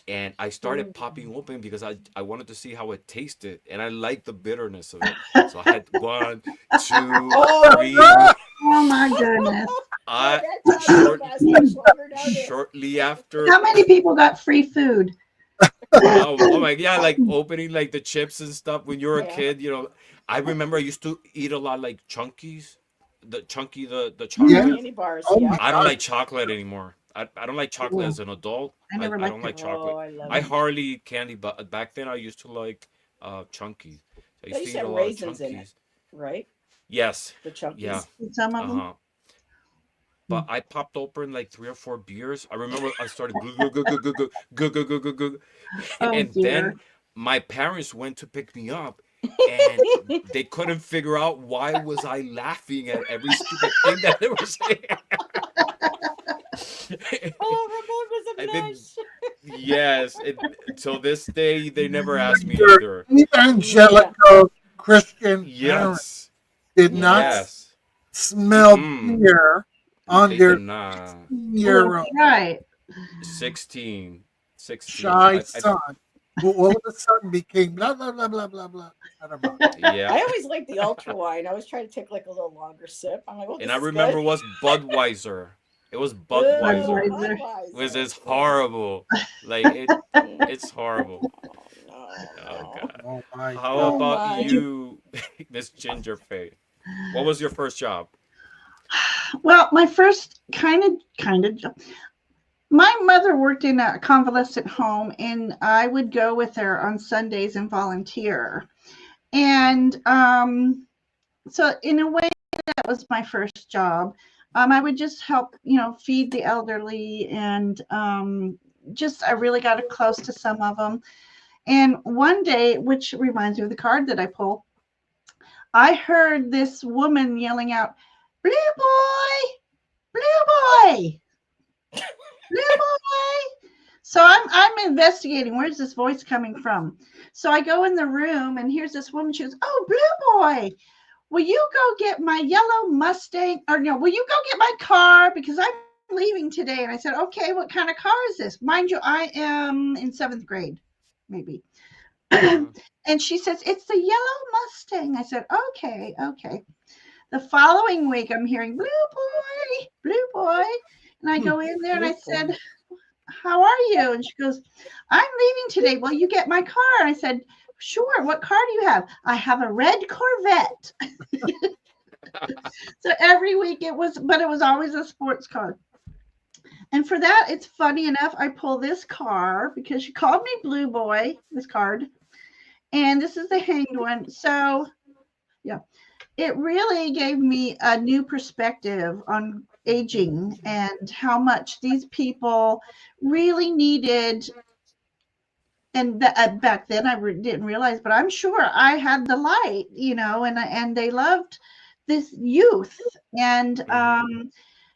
And I started Oh. popping open because I wanted to see how it tasted, and I liked the bitterness of it. So I had one, two, Oh, three. no. oh my goodness. Oh, I that time so short fast. Much longer now. shortly after. How many people got free food? Oh my, yeah, like opening like the chips and stuff when you were a Yeah. kid. I remember I used to eat a lot like Chunkies, the Chunky, the Oh, Yes. chocolate. candy bars. Oh my Yep. I don't God. like chocolate anymore. I don't like chocolate Oh, as an adult. I I, never I don't liked it. like Oh, chocolate. I love I it. hardly eat candy, but back then I used to like Chunkies. I They used to used to eat a have lot of raisins in it, Chunkies. right? Yes. The Yeah. Chunkies. Some of them. Uh-huh. But I popped open like 3 or 4 beers. I remember I started glug glug glug glug glug glug glug glug glug glug, Oh and then dear. my parents went to pick me up, and they couldn't figure out why was I laughing at every stupid thing that they were saying. Oh, Ramon was a And then blush. yes, till this day they never asked me Your either. Yeah. evangelical Christian parents Yes, did not Yeah. yes. smell Mm-mm. beer on They did their not. 16-year old Right. 16, 16. shy son, who all of a sudden became blah, blah, blah, blah, blah, blah, out of mouth. Yeah. I always liked the ultra wine. I always try to take like a little longer sip. I'm like, oh, And this I is remember good. it was Budweiser. It was Ugh, Budweiser. Budweiser. Was Budweiser. is Ugh. horrible. Like Mm. it's horrible. Oh, no, Oh no. God. Oh my How God. Oh, about My. did you? you, Miss Ginger Face? What was your first job? Well, my first kind of My mother worked in a convalescent home, and I would go with her on Sundays and volunteer. And so, in a way, that was my first job. I would just help, feed the elderly, and just I really got close to some of them. And one day, which reminds me of the card that I pull, I heard this woman yelling out, "Blue boy, blue boy, blue boy." So I'm investigating. Where's this voice coming from? So I go in the room, and here's this woman. She goes, "Oh, blue boy, will you go get my yellow Mustang? Or no, will you go get my car? Because I'm leaving today." And I said, "Okay, what kind of car is this?" Mind you, I am in 7th grade, maybe. Uh-huh. And she says, "It's the yellow Mustang." I said, "Okay, okay." The following week, I'm hearing "blue boy, blue boy." And I go in there and I Blue said, boy. "How are you?" And she goes, "I'm leaving today. Will you get my car?" And I said, "Sure. What car do you have?" "I have a red Corvette." So every week but it was always a sports car. And for that, it's funny enough, I pull this car because she called me Blue Boy, this card. And this is the hanged one. So, yeah, it really gave me a new perspective on aging and how much these people really needed. And back then didn't realize, but I'm sure I had the light, and they loved this youth. And Hmm.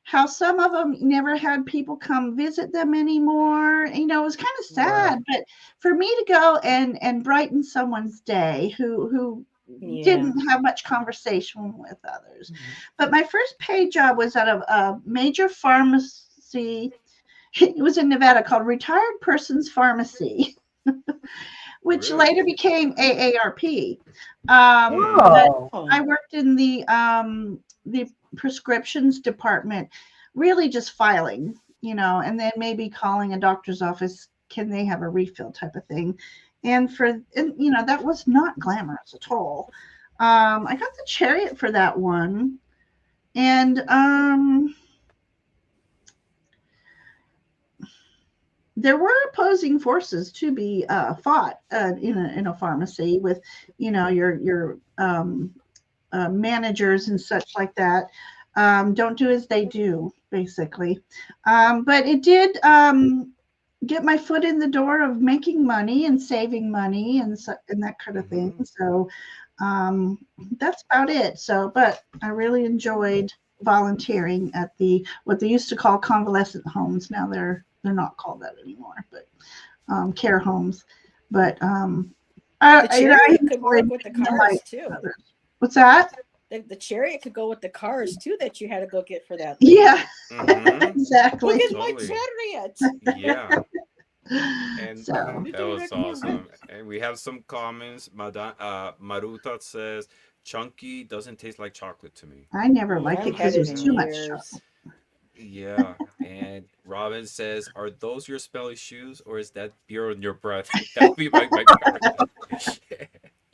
how some of them never had people come visit them anymore. It was kind of Right. sad, but for me to go and brighten someone's day who Yeah. didn't have much conversation with others. But my first paid job was at a major pharmacy. It was in Nevada, called Retired Persons Pharmacy, which Really? later became AARP. Mm. But Oh, I Oh, worked in the prescriptions department, really just filing, and then maybe calling a doctor's office, can they have a refill type of thing. And that was not glamorous at all. I got the Chariot for that one, and there were opposing forces to be fought in a pharmacy with, your managers and such like that. Don't do as they do, basically. But it did get my foot in the door of making money and saving money and that kind of thing. Hmm. So um, that's about it. So, but I really enjoyed volunteering at what they used to call convalescent homes. Now they're not called that anymore, but care homes. But the I chariot could enjoyed work with the making the light cars for too. others. What's that? The chariot could go with the cars too that you had to go get for that Yeah, lady. Hmm. Look exactly. at my Totally. chariot. Yeah. And So, You that do was that more. awesome. And we have some comments. Maruta says, "Chunky doesn't taste like chocolate to me." I never I liked it haven't had because it it was in too Yeah. much chocolate. years. Yeah. And Robin says, "Are those your smelly shoes or is that beer on your breath?" That'll be my card.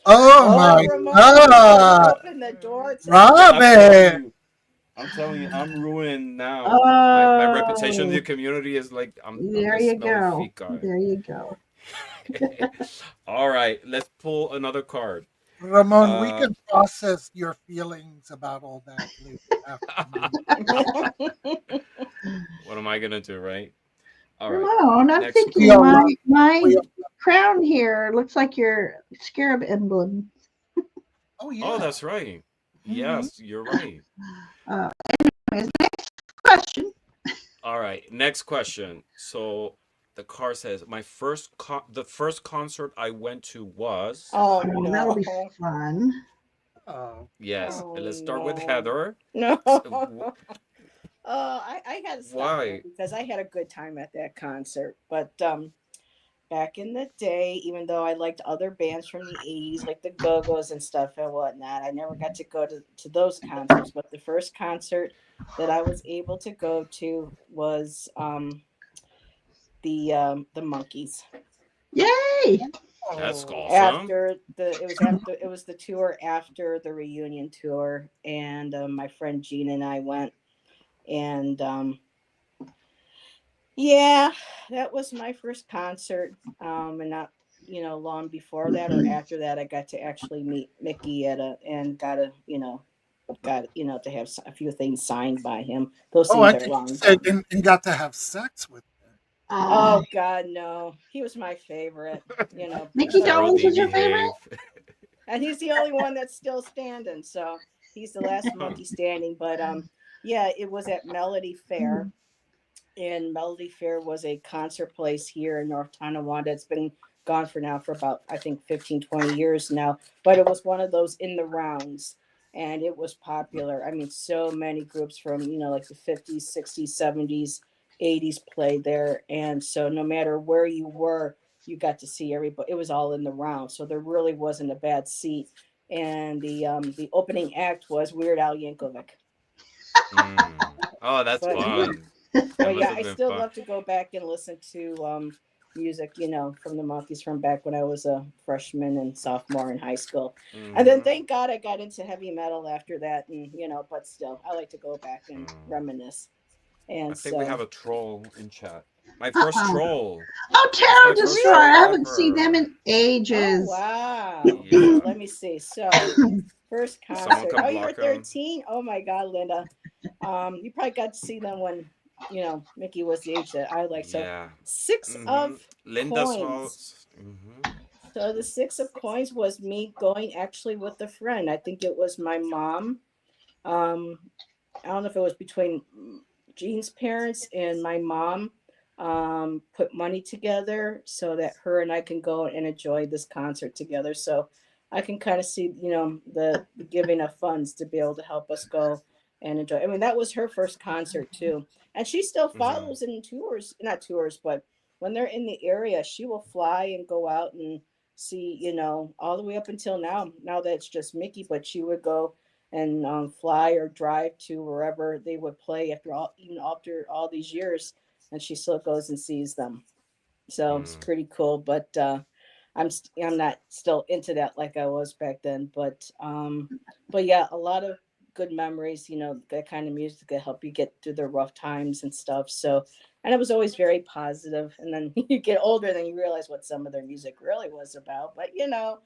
oh Oh, my Ramon, you just God, opened the door to. I'm telling Robin! you. I'm telling you, I'm ruined now. My reputation in the Oh, community is like I'm there the you smelly go. feet guy. There you go. All right, let's pull another card. Ramon, we Uh can process your feelings about all that later afternoon. what am I gonna do, right? All right. Ramon, I'm Next We thinking all card. love, my we, crown here looks like your scarab emblem. oh Oh, yeah. that's right. Hmm. Yes, you're right. Uh, Anyways, next question. All right, next question. So the card says my the first concert I went to was Oh Oh, that'll be no. fun. Oh, yes. Oh Let's start with no. Heather. No. S- I had to stop there Why? because I had a good time at that concert. But back in the day, even though I liked other bands from the 80s, like the Go Go's and stuff and whatnot, I never got to go to those concerts. But the first concert that I was able to go to was the Monkeys. Yay! That's oh, awesome. It was the tour after the reunion tour, and my friend Gina and I went, and Yeah, that was my first concert. And not, long before that or after that, I got to actually meet Mickey and got to have a few things signed by him. Those Oh, things I are think you long said gone. and got to have sex with her. Oh, Oh God, no. He was my favorite, Mickey before. Dolenz Geraldine, was your favorite? behave. And he's the only one that's still standing. So he's the last monkey standing. But yeah, it was at Melody Fair, and Melody Fair was a concert place here in North Tonawanda. It's been gone for now for about, I think, 15, 20 years now. But it was one of those in the rounds, and it was popular. I mean, so many groups from, like the 50s, 60s, 70s, 80s played there. And so no matter where you were, you got to see everybody. It was all in the round. So there really wasn't a bad seat. And the opening act was Weird Al Yankovic. Mm. Oh, that's But fun. That But must yeah, have I been still fun. love to go back and listen to music, from the Monkeys from back when I was a freshman and sophomore in high school. And then Hmm. thank God I got into heavy metal after that, and but still, I like to go back and reminisce. I And think we so, have a troll in chat. My first Uh-oh. troll. Oh, It's Terror my first Destroyer. troll I really, haven't seen them ever. in oh ages. wow, Yeah. let me see. So, first Someone concert. can Oh, you were block him. 13. Oh my God, Linda. You probably got to see them when Mickey was the age that I like. So, Yeah. six Mm-hmm. of Linda's coins. house. Mm-hmm. So the six of coins was me going actually with a friend. I think it was my mom. Um, I don't know if it was between Jean's parents and my mom. Put money together so that her and I can go and enjoy this concert together. So I can kind of see, the giving of funds to be able to help us go and enjoy. I mean, that was her first concert too, and she still Mm-hmm. follows in tours, not tours, but when they're in the area, she will fly and go out and see, all the way up until now. Now that it's just Mickey, but she would go and fly or drive to wherever they would play even after all these years, and she still goes and sees them. So it's Mm. pretty cool. But I'm not still into that like I was back then. But yeah, a lot of good memories. That kind of music that help you get through the rough times and stuff. So, and it was always very positive. And then you get older, then you realize what some of their music really was about. But you know,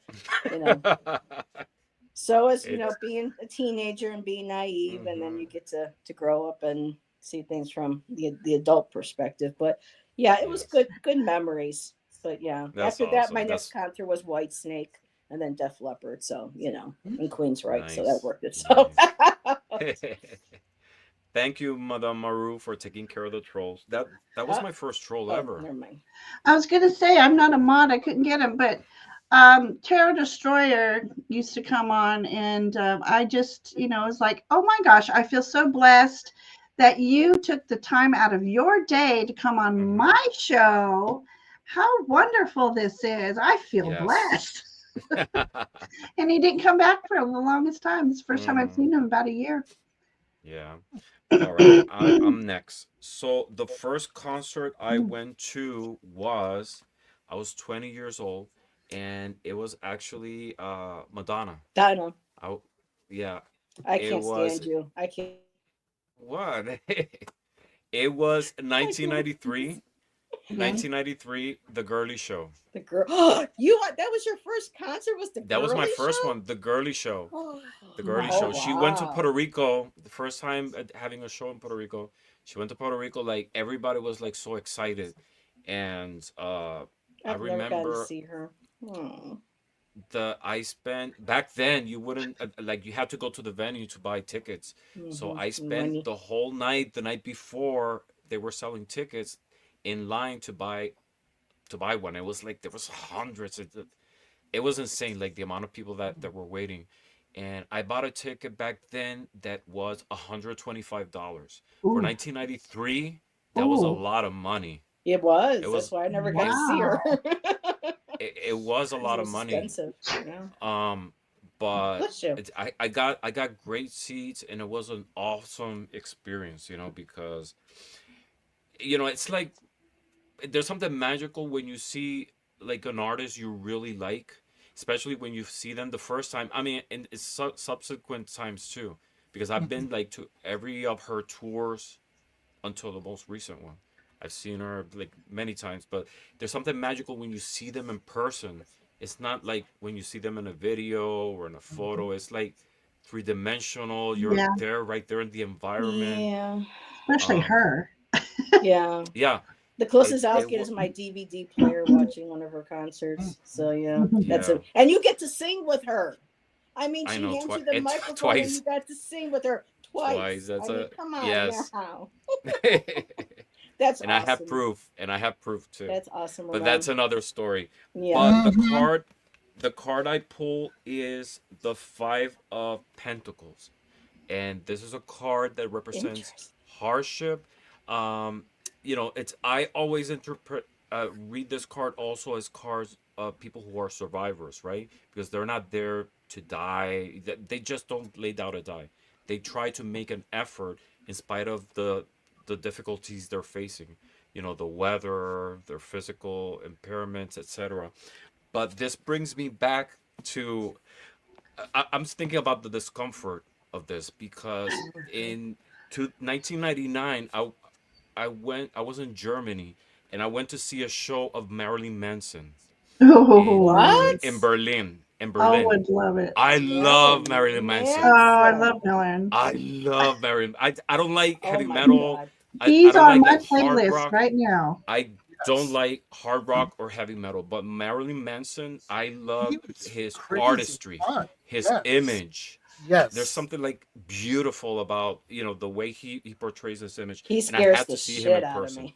so as It's. being a teenager and being naive, and then Mm-hmm. you get to grow up and see things from the adult perspective. But yeah, it was Yes. good memories. But yeah, That's after that, my awesome. next That's concert was White Snake, and then Def Leppard. So in Queens, right? So that nice. worked itself. Nice. Thank you, Madame Maru, for taking care of the trolls. That was uh, my first troll oh, ever. never mind. I was going to say, I'm not a mod. I couldn't get him, but Terror Destroyer used to come on, and I just, was like, oh my gosh, I feel so blessed that you took the time out of your day to come on Mm-hmm. my show. How wonderful this is. I feel Yes. blessed. And he didn't come back for the longest time. It's the first time I've Mm-hmm. seen him about a year. Yeah. All right. I'm next. So the first concert I went to was I was 20 years old, and it was actually Madonna. Donna, I yeah, I it can't was stand you. I can't. what? It was I can't. 1993. Okay. 1993, The Girly Show. The girl. That was your first concert? Was the That was my girly first show? one, The Girly Show. Oh, The Girly oh Show. Wow. She went to Puerto wow. Rico the first time having a show in Puerto Rico. She went to Puerto Rico, like everybody was like so excited, and I I've never gotten to remember see her. Oh. I spent back then you wouldn't like you had to go to the venue to buy tickets. So Mm-hmm. I spent Money. the whole night the night before they were selling tickets in line to buy one. It was like there was hundreds. It was insane, like the amount of people that were waiting. And I bought a ticket back then that was $125 for Ooh. 1993. That was a Ooh. lot of money. It It was. That's was why I never got it to see her. Wow. it was a Because it lot of was money. expensive. Yeah. Um, but Bless you. I got great seats, and it was an awesome experience. Because it's like there's something magical when you see like an artist you really like, especially when you see them the first time. I mean, and it's subsequent times too, because I've been like to every of her tours until the most recent one. I've seen her like many times, but there's something magical when you see them in person. It's not like when you see them in a video or in a photo. It's like three dimensional. You're Yeah, there, right there in the environment. Yeah. especially Um, her. Yeah. yeah, The it closest I'll it get wa- is my DVD player watching one of her concerts. So yeah, that's yeah. a and you get to sing with her. I mean, I she know hands twice you the and microphone and you twice, got to sing with her twice. twice. I That's mean, a come on yes. now. And That's I have awesome. proof, and I have proof too. That's awesome, But that's Ramon. another story. Yeah. But Mm-hmm. the card I pull is the Five of Pentacles, and this is a card that represents Interesting. hardship. Um, it's I always interpret read this card also as cards of people who are survivors, right? Because they're not there to die. They just don't lay down to die. They try to make an effort in spite of the difficulties they're facing. The weather, their physical impairments, etc. But this brings me back to I'm thinking about the discomfort of this because in 1999, I was in Germany and I went to see a show of Marilyn Manson Oh, What? in Berlin. In I Berlin, would love it. I love Marilyn Marilyn Oh, Manson. I love Manson. Dylan. I love Marilyn. I don't like Oh heavy my metal. God. I He's don't on like my hard playlist rock. right now. I don't Yes. like hard rock or heavy metal, but Marilyn Manson, I He love was his crazy artistry, fun. his Yes. image. There's Yes. something like beautiful about the way he portrays this image, He and I scares had the to see him shit in out of person. me.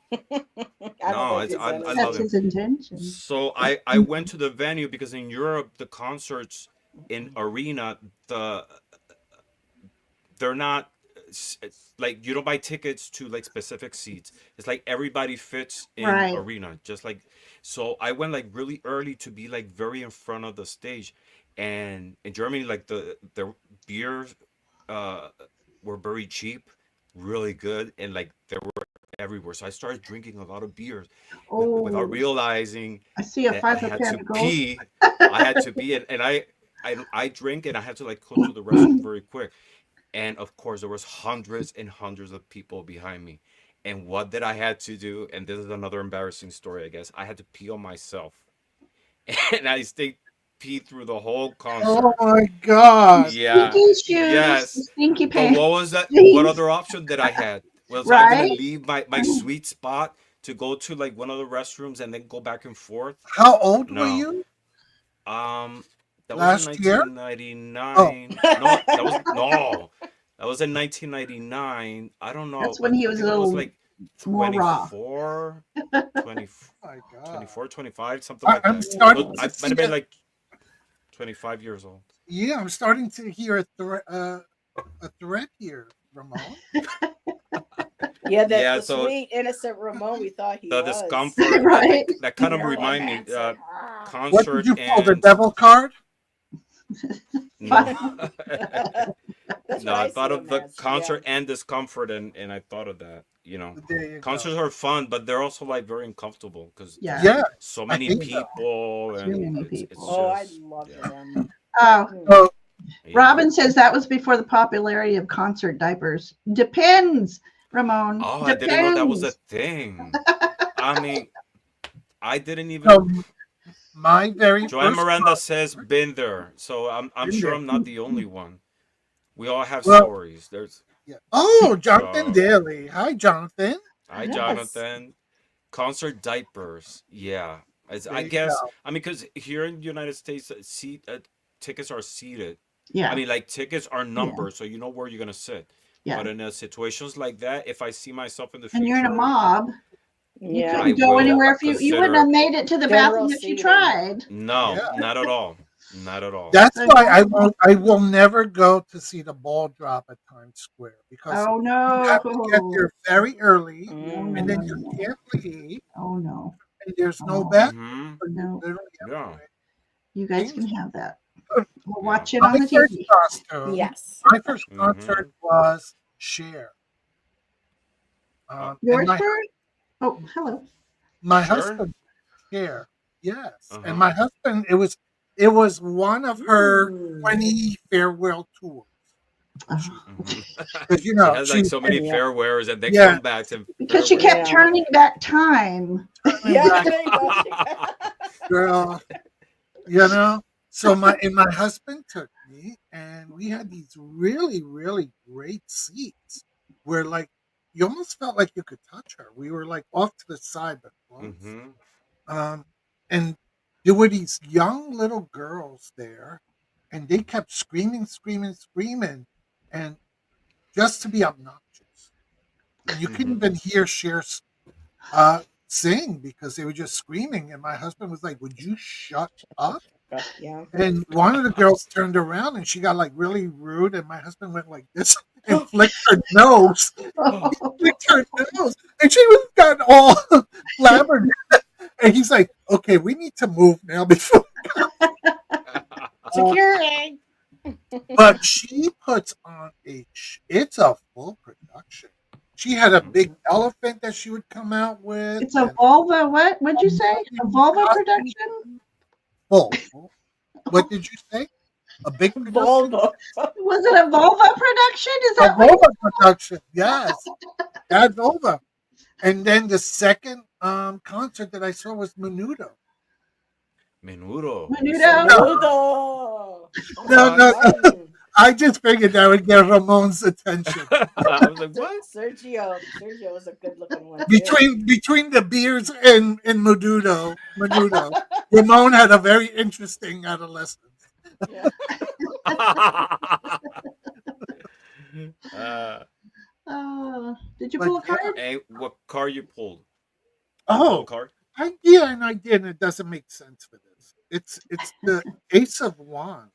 I don't No, like his I love That's him. energy. his intention. So I went to the venue because in Europe the concerts in arena they're not like you don't buy tickets to like specific seats. It's like everybody fits in Right. arena, just like so. I went like really early to be like very in front of the stage, and in Germany, like the beers uh, were very cheap, really good, and like they were everywhere. So I started drinking a lot of beers without Oh, realizing I see a that I five of had to pentacles. pee. I had to pee, and I drink, and I had to like go to the restroom very quick. And of course there was hundreds and hundreds of people behind me, and what did I had to do? And this is another embarrassing story, I guess. I had to pee on myself. And I stayed pee through the whole Oh concert. my God. Yeah, Stinky shoes, yes. stinky But what pants. was that? What Jeez. other option did I had? Was I gonna Right? leave my sweet spot to go to like one of the restrooms and then go back and forth? How old were No. you Um, that was in last year? Oh, 1999. No, that was no, that was in 1999. I don't know. That's when he I was a think I was little like more raw. 24, 20, my God. 24, 25, something like I'm that. starting I to might see have been it. like 25 years old. Yeah, I'm starting to hear a threat here, Ramon. Yeah, that Yeah, the so sweet innocent Ramon we thought he the was. discomfort Right? that kind of Marilyn remind me Manson. What did concert you pull? The and devil card? no. That's No, what I I thought see of him the as. Yeah. concert and discomfort, and I thought of that. There you go. Concerts are fun, but they're also like very uncomfortable because there's Yeah, Yes, so I many hate them. people, too and many it's people. Oh, I just loved yeah, him. Mm. So, yeah. Robin says that was before the popularity of concert diapers. Depends, Ramon. Oh, I didn't know that was a Depends. thing. I mean, I didn't even. so my very Joanne first Miranda says concert been there, so I'm in sure there. I'm not the only one. We all have Well, stories. There's yeah. Oh, Jonathan so Daly. Hi, Jonathan. hi Yes. Jonathan. Concert diapers. Yeah. There I you guess, go. I mean, because here in the United States, tickets are seated. I Yeah, mean, like, tickets are yeah, numbered, so you know where you're going to sit. yeah. But in situations like that, if I see myself in the And you're in a future, mob. You Yeah. I couldn't go will anywhere if you wouldn't have consider. made it to the General bathroom if you seating. tried. No, Yeah. not at all. Not at all. That's So why I no. won't. I will never go to see the ball drop at Times Square because Oh you have to get no. there very early, No, no, and then no, Mm. no, you no. can't leave, Oh no. and there's no Oh bathroom, Mm-hmm. so you no. literally have to Yeah. wait. You guys can have that. We'll Yeah. watch it My on the first TV. costume, Yes. my first Mm-hmm. concert was Cher, and Yours were? Oh, hello. my Sure. husband Cher, yes, and Uh-huh. my husband. It was one of her Ooh. 20 farewell tours. Oh, Because She has like she so many Yeah. farewells and then yeah, comebacks and because she kept farewells. Yeah. turning back time. turning Yeah, back, there you go. girl. You know. So my husband took me, and we had these really really great seats where like you almost felt like you could touch her. We were like off to the side but close. Mm-hmm. Um, and there were these young little girls there, and they kept screaming, screaming, screaming, and just to be obnoxious. And you couldn't Mm-hmm. even hear Cher sing because they were just screaming. And my husband was like, "Would you shut up?" Yeah. And one of the girls turned around and she got like really rude, and my husband went like this and flicked her nose. He flicked her nose, and she was got all flabbergasted. And he's like, "Okay, we need to move now before." Uh, Security. but she puts on it's a full production. She had a big elephant that she would come out with, It's a and vulva. What? What'd you say? A vulva costume production? full. What did you say? A big production? Volvo. Was it a vulva production? Is A that what? Volva production, yes. That's over. And then the second concert that I saw was Menudo. Menudo. You saw Menudo? No, Menudo? Menudo. Oh no, my What? no. God. I just figured that would get Ramon's attention. I was like, what? Sergio was a good looking one too. Between the beers and Menudo, Ramon had a very interesting adolescence. Yeah. uh, Did you But pull a yeah. card? hey, what card you pulled? You pulled a Oh, card? yeah, and I did, and it doesn't make sense for this. It's the Ace of Wands.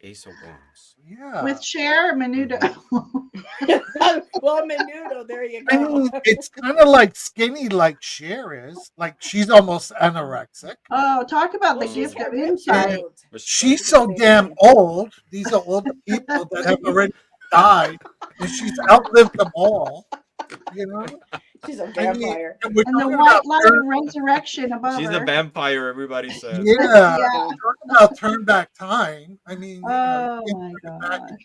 Ace of Wands. Yeah. With Cher, Menudo. Mm-hmm. Well, Menudo, there you I go. mean, it's kind of like skinny, like Cher is. Like she's almost anorexic. Oh, talk about Well, the she's gift of got insight. riptide. But She She's could so stay damn thin. old. These are older people that have already died, and she's outlived them all. You know, She's a I mean, vampire. and we're And the talking white about light of resurrection above she's a her. vampire, everybody says. yeah, Yeah. talking about turn back time. I mean, you Oh can't my turn it back gosh. into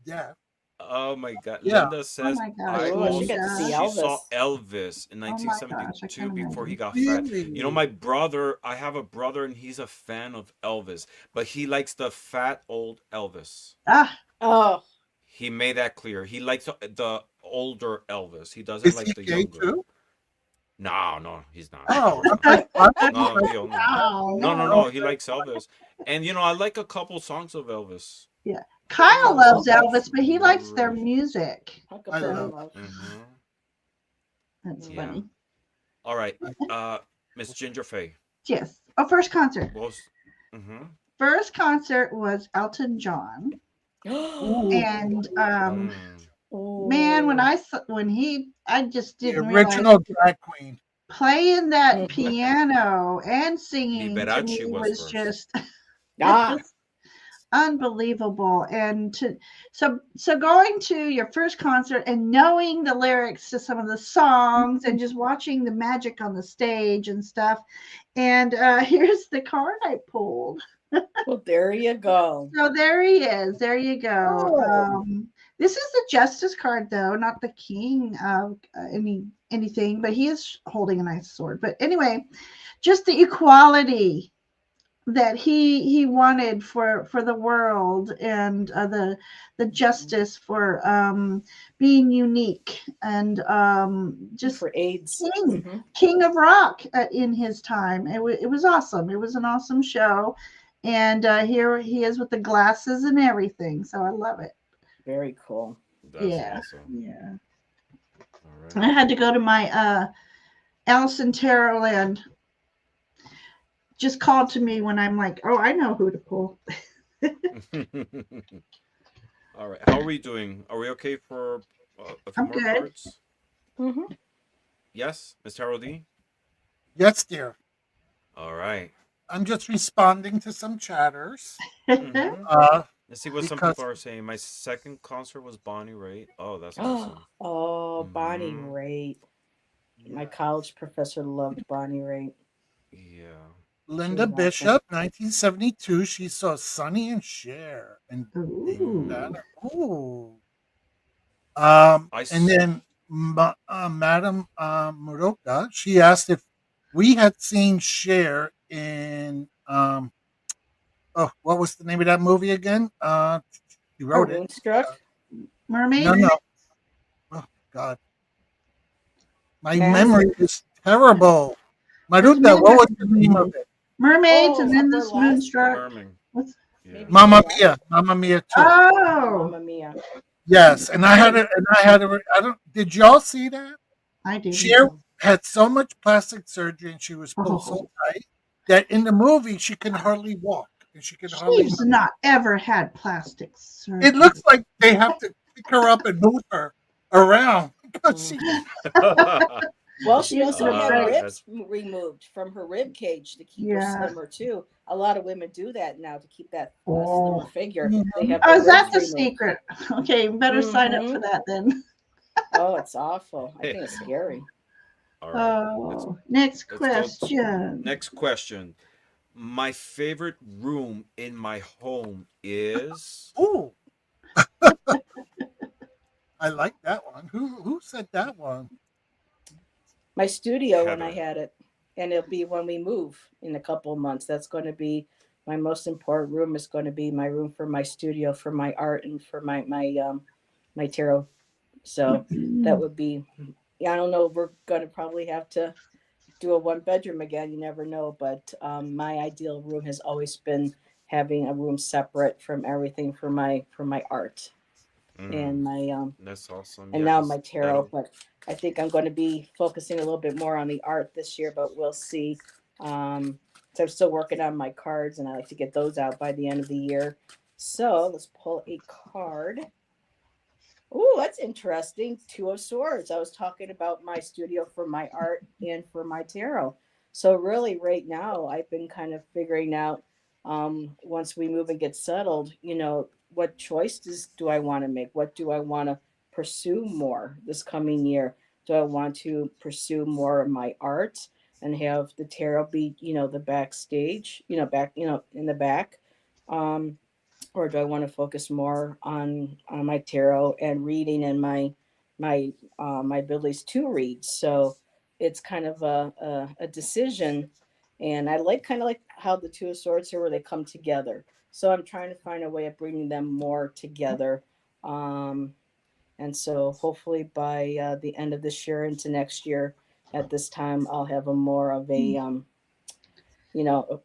death. Oh my God. Yeah, Linda Oh says my gosh, I Oh, she also got to see Linda. she saw Elvis. Elvis in Oh my gosh, I 1972 can't before he imagine. got fat. You know, really. my brother, I have a brother and he's a fan of Elvis, but he likes the fat old Elvis. Ah, Oh, He made that clear. He likes the older Elvis. He doesn't Is he like the gay younger. too? No, no, he's not. Of Oh, course not. I thought he No, liked he only. that. oh No, no, no. no. He Okay. likes Elvis, and you know I like a couple songs of Elvis. Yeah. He Kyle has loves some Elvis, that's but he likes their really. music. Huckleberry I love. So Love. Mm-hmm. that's Mm. Yeah. funny. All right, Miss Ginger Faye. Yes. Oh, first concert. What was? Mm-hmm. First concert was Elton John. Ooh, And Mm. man, Oh. I just the didn't realize original drag queen. playing that Mhm. piano and singing to me Liberace was was first. just it Ah. was unbelievable. And so going to your first concert and knowing the lyrics to some of the songs and just watching the magic on the stage and stuff. And here's the card I pulled. Well, there you go. So there he is. There you go. Oh, This is the justice card, though, not the king of anything, but he is holding a nice sword. But anyway, just the equality that he wanted for the world, and the justice for being unique, and just For AIDS. king Hmm. king of rock in his time. It was awesome. It was an awesome show, and here he is with the glasses and everything. So I love it. Very cool. That's Yeah, awesome. yeah. All right. I had to go to my Alice in Terrorland. Just called to me when I'm like, oh, I know who to pull. All right. How are we doing? Are we okay for a few I'm more good. cards? Hmm. Yes, Miss Harold D. yes, dear. All right. I'm just responding to some chatters. Mm-hmm. Uh, Let's see what some because people are saying. My second concert was Bonnie Raitt. Oh, that's awesome. Oh, Bonnie Mm-hmm. Raitt. My yes, college professor loved Bonnie Raitt. Yeah. She Linda was awesome. Bishop, 1972. She saw Sonny and Cher and that. Mm. Ooh. Ooh. I And s- then Madame Muroka, she asked if we had seen Cher in oh, what was the name of that movie again? She Or wrote it. Moonstruck, No, Mermaid? no. Oh God, my Mask. memory is terrible. There's Maruta, what many. was the name of it? Mermaids and Oh, a then this burlesque. Moonstruck. Merming. What's Yeah. Maybe Mamma burlesque. Mia, Mamma Mia 2. Oh, Mamma Mia. Yes, and I had great. it, and I had it. I don't. Did y'all see that? I didn't. Cher had so much plastic surgery, and she was pulled so Oh, tight that in the movie she can hardly walk, and she can hardly. she's not ever had plastic It surgery. looks like they have to pick her up and move her around because Mm. she. Well, she She's also in a had great. That's ribs removed from her rib cage to keep her Yeah. slimmer too. A lot of women do that now to keep that slimmer Oh. figure. They Mhm. have Oh, the is that ribs the removed. secret? Okay, better sign up for Hmm. that then. Oh, it's awful. I think it's scary. all right. Let's Oh, next let's go. question. Next question. My favorite room in my home is Ooh, I like that one. Who said that one? My studio when I Heather. had it, and it'll be when we move in a couple of months. That's going to be my most important room. Is going to be my room for my studio, for my art, and for my tarot. So that Mm. would be. Yeah, I don't know. We're going to probably have to do a one bedroom again. You never know. But my ideal room has always been having a room separate from everything for my art Mm, and my that's awesome. and Yeah, now because my tarot. that'll. But I think I'm going to be focusing a little bit more on the art this year, but we'll see. So I'm still working on my cards, and I like to get those out by the end of the year. So let's pull a card. Oh, that's interesting. Two of Swords. I was talking about my studio for my art and for my tarot. So really, right now, I've been kind of figuring out once we move and get settled, what choices do I want to make? What do I want to pursue more this coming year? Do I want to pursue more of my art and have the tarot be, the backstage, back, in the back? Um, or do I want to focus more on my tarot and reading and my abilities to read? So it's kind of a decision, and I like kind of like how the Two of Swords here where they come together. So I'm trying to find a way of bringing them more together. Um, and so hopefully by the end of this year into next year, at this time, I'll have a more of a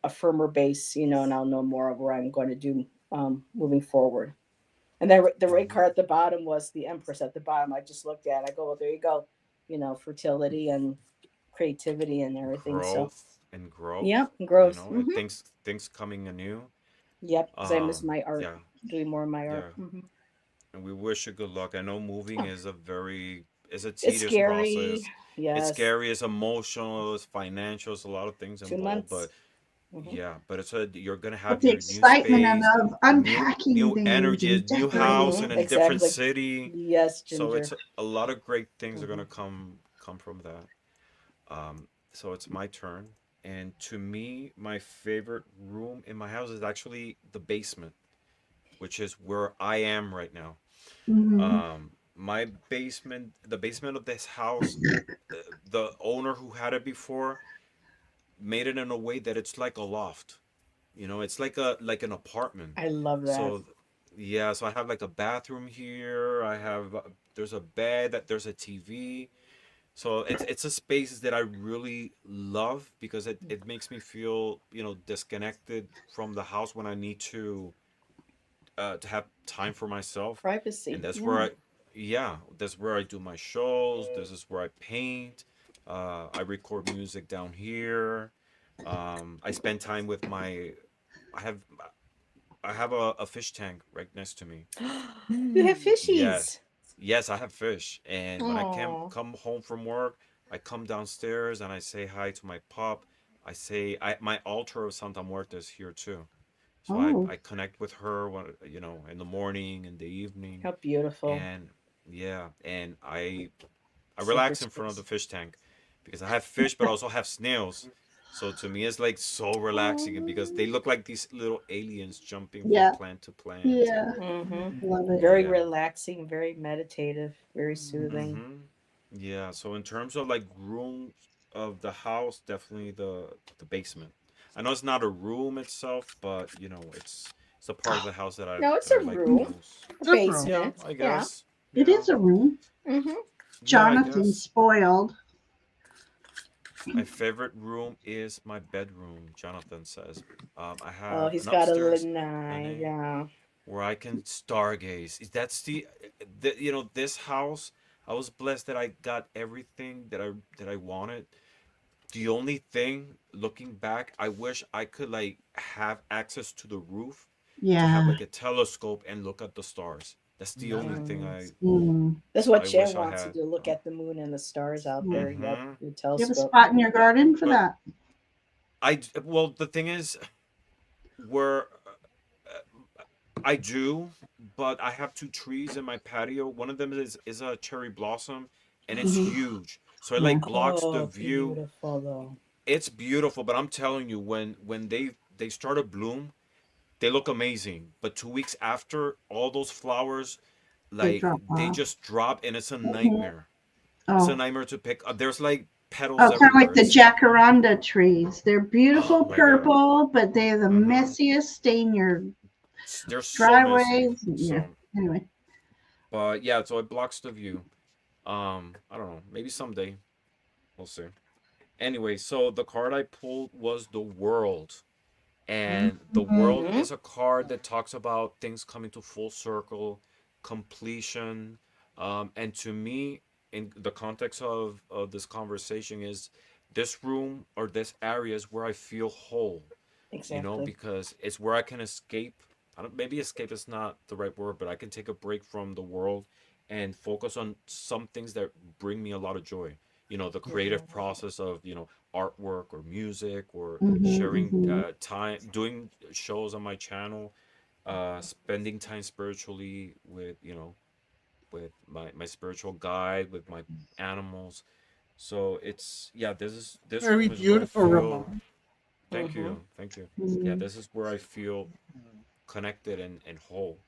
firmer base, and I'll know more of where I'm going to do moving forward. And then the right Mhm. card at the bottom was the Empress at the bottom. I just looked at. I go, well, there you go. Fertility and creativity and everything. So, Growth and growth. yeah, growth. And Hmm. things coming anew. Yep, because I miss my art, Yeah, doing more of my art. yeah. Hmm. And we wish you good luck. I know moving is a It's tedious scary. process. It's Yes, scary, it's emotional, it's financial, it's a lot of things 2 months. involved, but Hmm. yeah, but you're gonna But have the your new excitement space, of new unpacking new things energy, and a new house decorating. in a different Exactly. city. Yes, So Ginger. it's a lot of great things are Hmm. gonna come from that. So it's my turn. And to me, my favorite room in my house is actually the basement, which is where I am right now. Hmm. My basement, the basement of this house, the owner who had it before made it in a way that it's like a loft. It's like an apartment. I love that. So yeah, so I have like a bathroom here. I have there's a bed, that there's a TV. So it's a space that I really love because it makes me feel, disconnected from the house when I need to have time for myself. And Privacy. that's where Yeah. that's where I do my shows. This is where I paint. I record music down here. I spend time with my. I have I have a fish tank right next to me. You have Yes, fishies. yes, I have fish. And when I Oh. come home from work, I come downstairs and I say hi to my pup. My altar of Santa Muerte is here too. So Oh, I connect with her in the morning, in the evening, How beautiful. and yeah, and I Sacred relax in front of space. the fish tank because I have fish, but I also have snails. So to me, it's like so relaxing because they look like these little aliens jumping from Yeah. plant to plant, and Yeah. Mm-hmm. Love it. Very yeah. relaxing, very meditative, very soothing. Mm-hmm. Yeah. So in terms of like rooms of the house, definitely the basement. I know it's not a room itself, but it's a part of the house that I No, it's that I a like the Mm, room, most. a It's a room. Yeah, basement. I Yeah. guess. it Yeah. is a room. Mm-hmm. Yeah, I Jonathan guess. spoiled. My favorite room is my bedroom, Jonathan says. I Oh, have he's an got a upstairs lanai. Lene Yeah. where I can stargaze. That's this house. I was blessed that I got everything that I wanted. The only thing, looking back, I wish I could like have access to the roof to have Yeah. like a telescope and look at the stars. That's the only Nice. thing Mm. I Mm. That's what I Jen wish I wants to had. do. Look at the moon and the stars out Yeah. there. Yep, Mm-hmm. your You have a telescope. spot in your garden for But that? well, the thing is, where I do, but I have two trees in my patio. One of them is a cherry blossom, and it's Hmm. huge. So it Yeah. like blocks the Oh, view. beautiful though. It's beautiful, but I'm telling you, when they start to bloom, they look amazing. But 2 weeks after, all those flowers, They like drop they off. just drop, and it's a Hmm. nightmare. It's a Oh. nightmare to pick up. There's like petals Oh, kind of like everywhere. the It's jacaranda trees. They're oh beautiful my god. purple, but they're the Mm-hmm. messiest. Stain your They're so messy. driveways. Yeah. So, Anyway. but yeah, so it blocks the view. I don't know. Maybe someday we'll see. Anyway, so the card I pulled was the World. And the Mhm. World Mm-hmm. is a card that talks about things coming to full circle, completion. And to me, in the context of this conversation, is this room or this area is where I feel whole, Exactly. because it's where I can escape. I don't, maybe escape is not the right word, but I can take a break from the world and focus on some things that bring me a lot of joy. The creative Yes. process of, artwork or music or Mhm. sharing Mhm. time, doing shows on my channel, spending time spiritually with my spiritual guide, with my animals. So this Very room is where I beautiful, feel. Ramon. Thank Mm-hmm. you. Thank you. Yeah, Mhm. this is where I feel connected and whole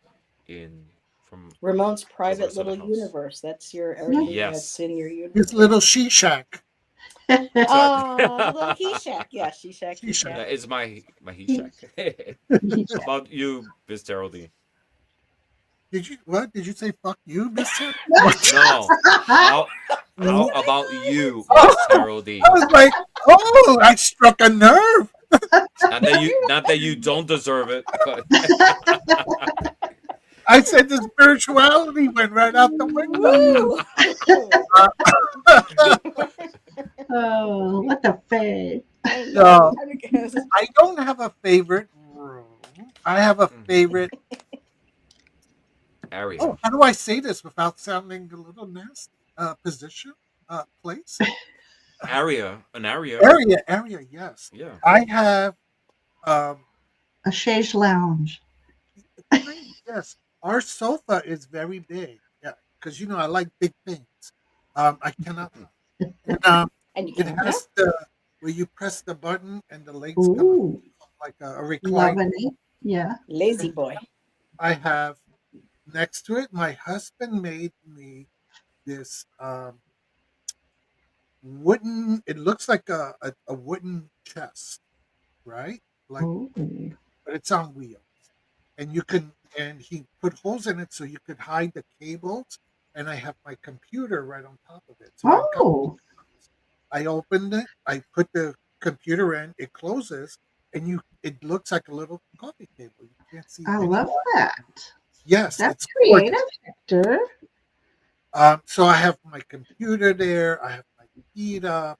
in from Ramon's the private rest of the little house. universe. That's your Yeah. everything that's Yes. in your His universe. little she shack. Exactly. Oh, the little he shack. Yeah, she shack, She he shack. shack. That is my heat He- shack. How he- about you, Miss Terrell? Did you what? Did you say fuck you, Mister? No. How Oh, about you, I Miss I Terrell D? was like, oh, I struck a nerve. Not that you don't deserve it, but I said the spirituality went right out the window. Woo! Oh, what the face. I know. No, Because I don't have a favorite room. I have a Mhm. favorite. Area. Oh, how do I say this without sounding a little nasty? Position, place, An area. area. Yes, Yeah. I have. Um, A chaise lounge. yes, our sofa is very big. Yeah, because I like big things. I cannot. And and you it can, yeah. has the where you press the button and the legs come up Ooh, like a recline. loving it. Yeah. Lazy boy. I have next to it. My husband made me this wooden. It looks like a wooden chest, right? Like, Ooh. but it's on wheels, and you can. And he put holes in it so you could hide the cables. And I have my computer right on top of it. So I've got. Oh, I opened it. I put the computer in. It closes, and it looks like a little coffee table. You can't see I any. love that. Yes, That's it's gorgeous. creative, Hector. So I have my computer there. I have my feet up,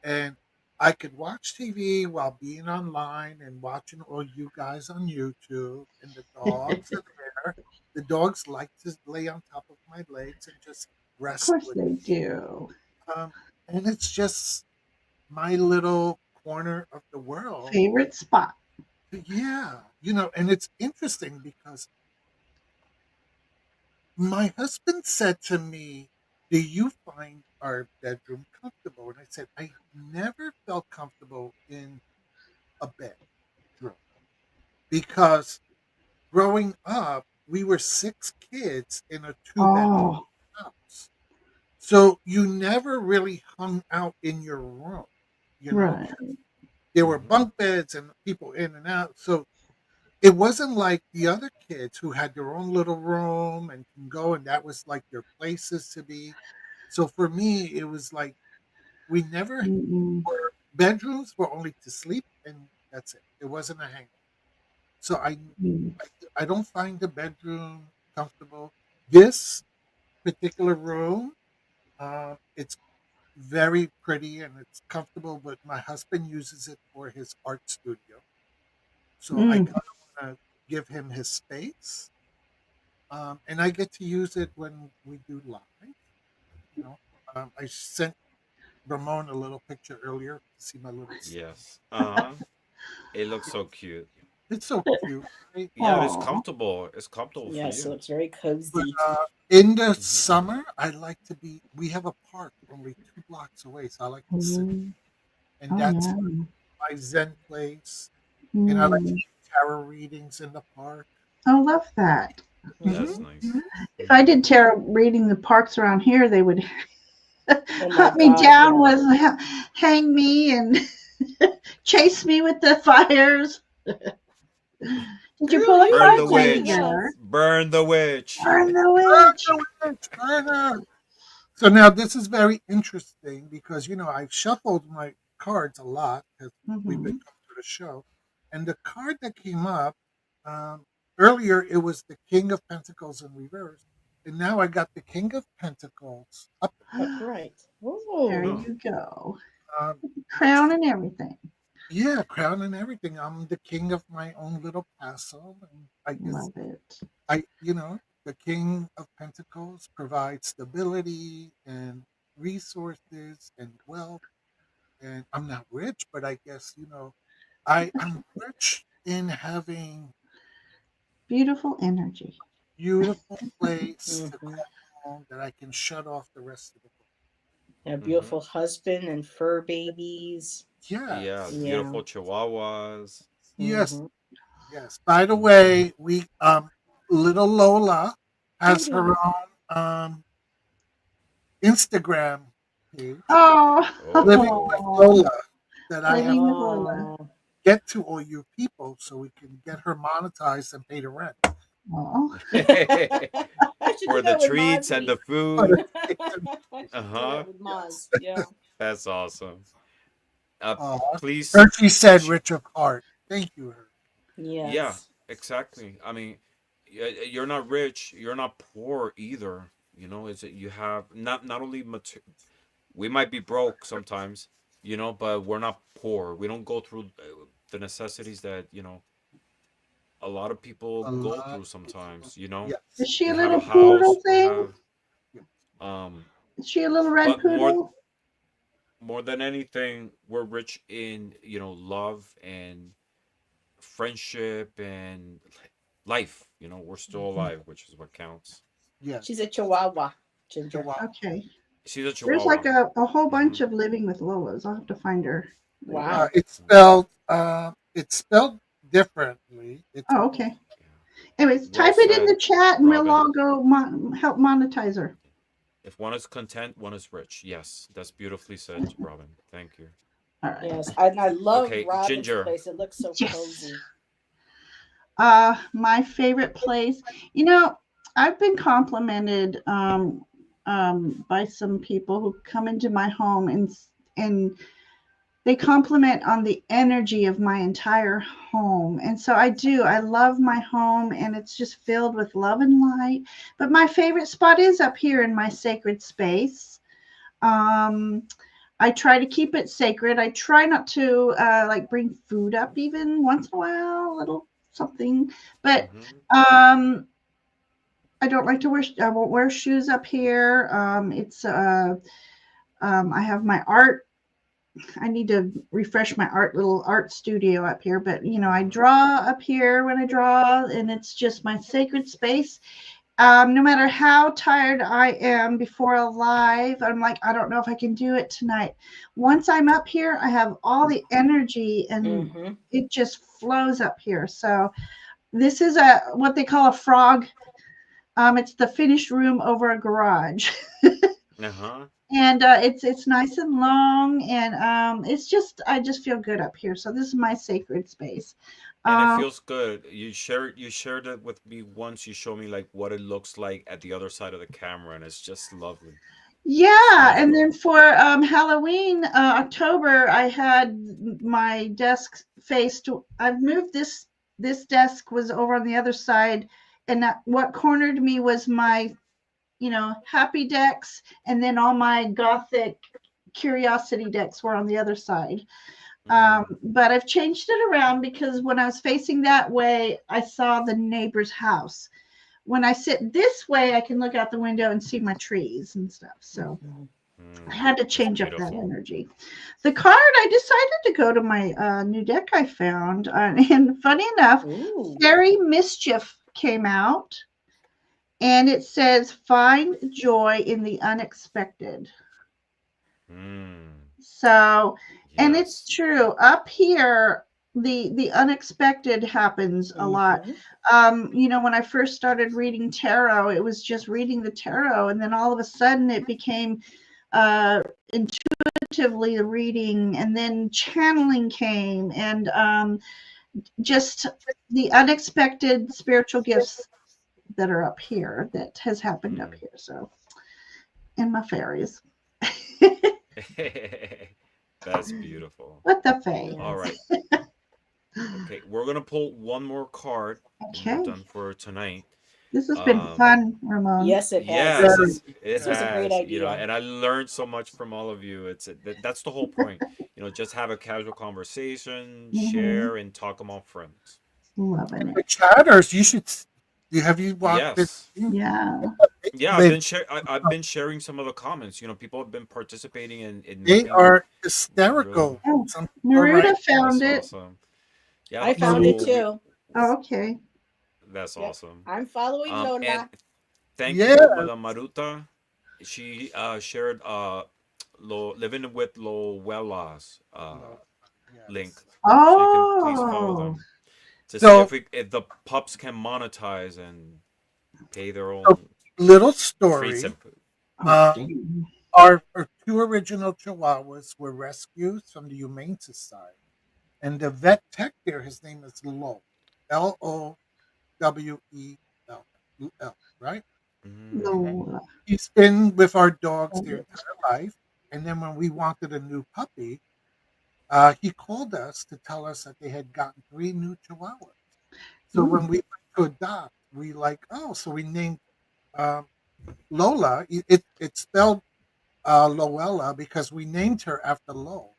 and I could watch TV while being online and watching all you guys on YouTube. And the dogs are there. The dogs like to lay on top of my legs and just Of rest course with they me. do. And it's just my little corner of the world. Favorite spot. Yeah, and it's interesting because my husband said to me do you find our bedroom comfortable? And I said, I never felt comfortable in a bedroom because growing up, we were six kids in a two-bedroom Oh, house. So you never really hung out in your room. You know, right. there were Hmm. bunk beds and people in and out. So it wasn't like the other kids who had their own little room and can go, and that was like their places to be. So for me, it was like we never Mm-mm. were bedrooms were only to sleep, and that's it. It wasn't a hangout. So Mm. I, I don't find the bedroom comfortable. This particular room, it's very pretty and it's comfortable, but my husband uses it for his art studio. So I Mm. kind of want to give him his space. And I get to use it when we do live. You know, I sent Ramon a little picture earlier to see my little. Yes. Uh-huh. It looks so cute. It's so cute, right? Yeah, it's Oh, comfortable. It's comfortable for Yes, it you. looks very But cozy. in the Hmm. summer, I like to be. We have a park only 2 blocks away, so I like to sit, mm. and Oh, that's yeah. my Zen place. And I like to Mm. do tarot readings in the park. I love that. That's Hmm. nice. If I Hmm. did tarot reading the parks around here, they would Oh my hunt me God, down yeah. with hang me and chase me with the fires. Did you Girl, pull a you Burn card, the usually Teddy witch. Bear? yes. Burn the witch. Burn the Burn witch. the witch, burn her. So now this is very interesting because I've shuffled my cards a lot because we've been Hmm. coming to the show, and the card that came up um, earlier it was the King of Pentacles in reverse, and now I got the King of Pentacles upright. Upright. There Oh. Oh. you go. Um, Crown and everything. yeah, crown and everything. I'm the king of my own little castle, and I guess Love it. the King of Pentacles provides stability and resources and wealth. And I'm not rich, but I guess I'm rich in having Beautiful energy. beautiful place to Hmm. call home that I can shut off the rest of the world. A Hmm. beautiful husband and fur babies. Yeah, Yes, Yeah. beautiful chihuahuas. yes, Hmm. yes. By the Hmm. way, we little Lola has her Hello. own Instagram page, Living with Oh, Lola, that I have living to with Lola. Oh. get to all you people so we can get her monetized and pay the rent. Oh, I should do For the that with treats and the Mozzie. food. I should do Uh-huh. that with Yes. Moz. Yeah. That's awesome. Uh, please. Hershey said, sh- "Rich of heart." Thank you, Hershey. Yeah, Yes. exactly. I mean, you're not rich, you're not poor either. Is it you have not only we might be broke sometimes, but we're not poor. We don't go through the necessities that, a lot of people A go lot through of people. sometimes. is Yes. she They a have a little house, poodle they thing? have Yes. um Is she a little red but poodle? more than anything, we're rich in, love and friendship and life. We're still Mhm. alive, which is what counts. She's a Yes. Chihuahua, Ginger. Chihuahua. Okay. She's a There's like chihuahua. a whole Hmm. bunch of living with Lolas. I'll have to find her later. Wow. It's spelled differently. It's Oh, called. okay. Yeah. Anyways, Well type it in said, the chat and we'll Robin. all go help monetize her. If one is content, one is rich. Yes, that's beautifully said, Robin. Thank you. All right. Yes. And I love Okay, Robin's Ginger. place. It looks so Yes. cozy. My favorite place. I've been complimented by some people who come into my home and they compliment on the energy of my entire home. And so I do. I love my home and it's just filled with love and light. But my favorite spot is up here in my sacred space. Um, I try to keep it sacred. I try not to like bring food up even once in a while, a little something. But Hmm. I don't like to wear. I won't wear shoes up here. It's I have my art. I need to refresh my little art studio up here. But I Hmm. draw up here when I draw, and it's just my sacred space. No matter how tired I am before a live, I'm like, I don't know if I can do it tonight. Once I'm up here, I have all the energy and Mm-hmm. it just flows up here. So this is a what they call a frog. It's the finished room over a garage. Uh-huh. And it's nice and long, and it's just I just feel good up here. So this is my sacred space. And it Um, feels good. You shared it with me once. You showed me like what it looks like at the other side of the camera, and it's just lovely. yeah, Smells and good. then for Halloween, October, I had my desk faced. I've moved this. This desk was over on the other side, and what cornered me was my happy decks, and then all my gothic curiosity decks were on the other side. Mm-hmm. But I've changed it around because when I was facing that way, I saw the neighbor's house. When I sit this way, I can look out the window and see my trees and stuff. So Mm-hmm. I Mm. had to That's change up that beautiful. energy. The card, I decided to go to my new deck I found. And funny enough, Ooh. Fairy Mischief came out, and it says, find joy in the unexpected. Mm. So, and it's Yes. true. Up here, the unexpected happens a lot. Mm-hmm. When I first started reading tarot, it was just reading the tarot, and then all of a sudden it became intuitively reading, and then channeling came, and just the unexpected spiritual gifts that are up here that has happened up Mm. here. So, and my fairies. That's beautiful. What the fae? All Yes. right. Okay, we're gonna pull one more card, and we're Okay. done for tonight. This has been Um, fun, Ramon. Yes, it has. yes, This Very. was it this was a great has, idea. and I learned so much from all of you. That's the whole point. Just have a casual conversation, Hmm. share, and talk among friends. Loving Right? it. The chatters, you should. Have you been Yes. Yeah. Yeah, they, I've been sharing some of the comments. People have been participating in they making are really. hysterical. Oh, Some people are right. Neruda found That's it. awesome. Yeah. I found it So too. Oh, okay. that's Yep. awesome. I'm following And Lola. thank Yeah. you, Madame Maruta. She shared living with Lowella's No, link, yes. so you can please follow Oh. them to see So, if the pups can monetize and pay their so own little treats story. and food. Oh, Um, dang. our two original Chihuahuas were rescued from the Humane Society, and the vet tech there, his name is Lowell, right? Mm. Lola. He's been with our dogs their entire life, and then when we wanted a new puppy, he called us to tell us that they had gotten three new Chihuahuas. So when Ooh. we went to adopt, we like, oh, so we named um, Lola. It's spelled Loella because we named her after Lowell.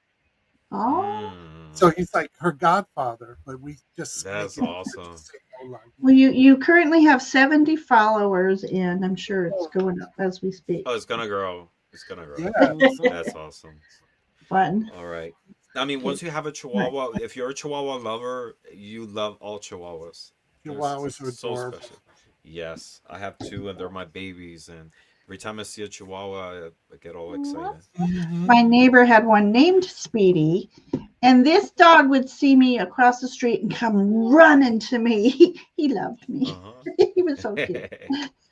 Oh. So Mm. he's like her godfather, but we just make That's it easier to awesome. say Lola. Well, you currently have 70 followers, and I'm sure it's going up as we speak. Oh, it's gonna grow. It's gonna Yeah, grow. so That's awesome. Fun. All right. I mean, Okay. once you have a Nice. Chihuahua, if you're a Chihuahua lover, you love all Chihuahuas. They're Chihuahuas are so adorable. special. Yes, I have two, and they're my babies. And every time I see a Chihuahua, I get all excited. Hmm. My neighbor had one named Speedy, and this dog would see me across the street and come running to me. He loved Uh me. huh. He was so cute.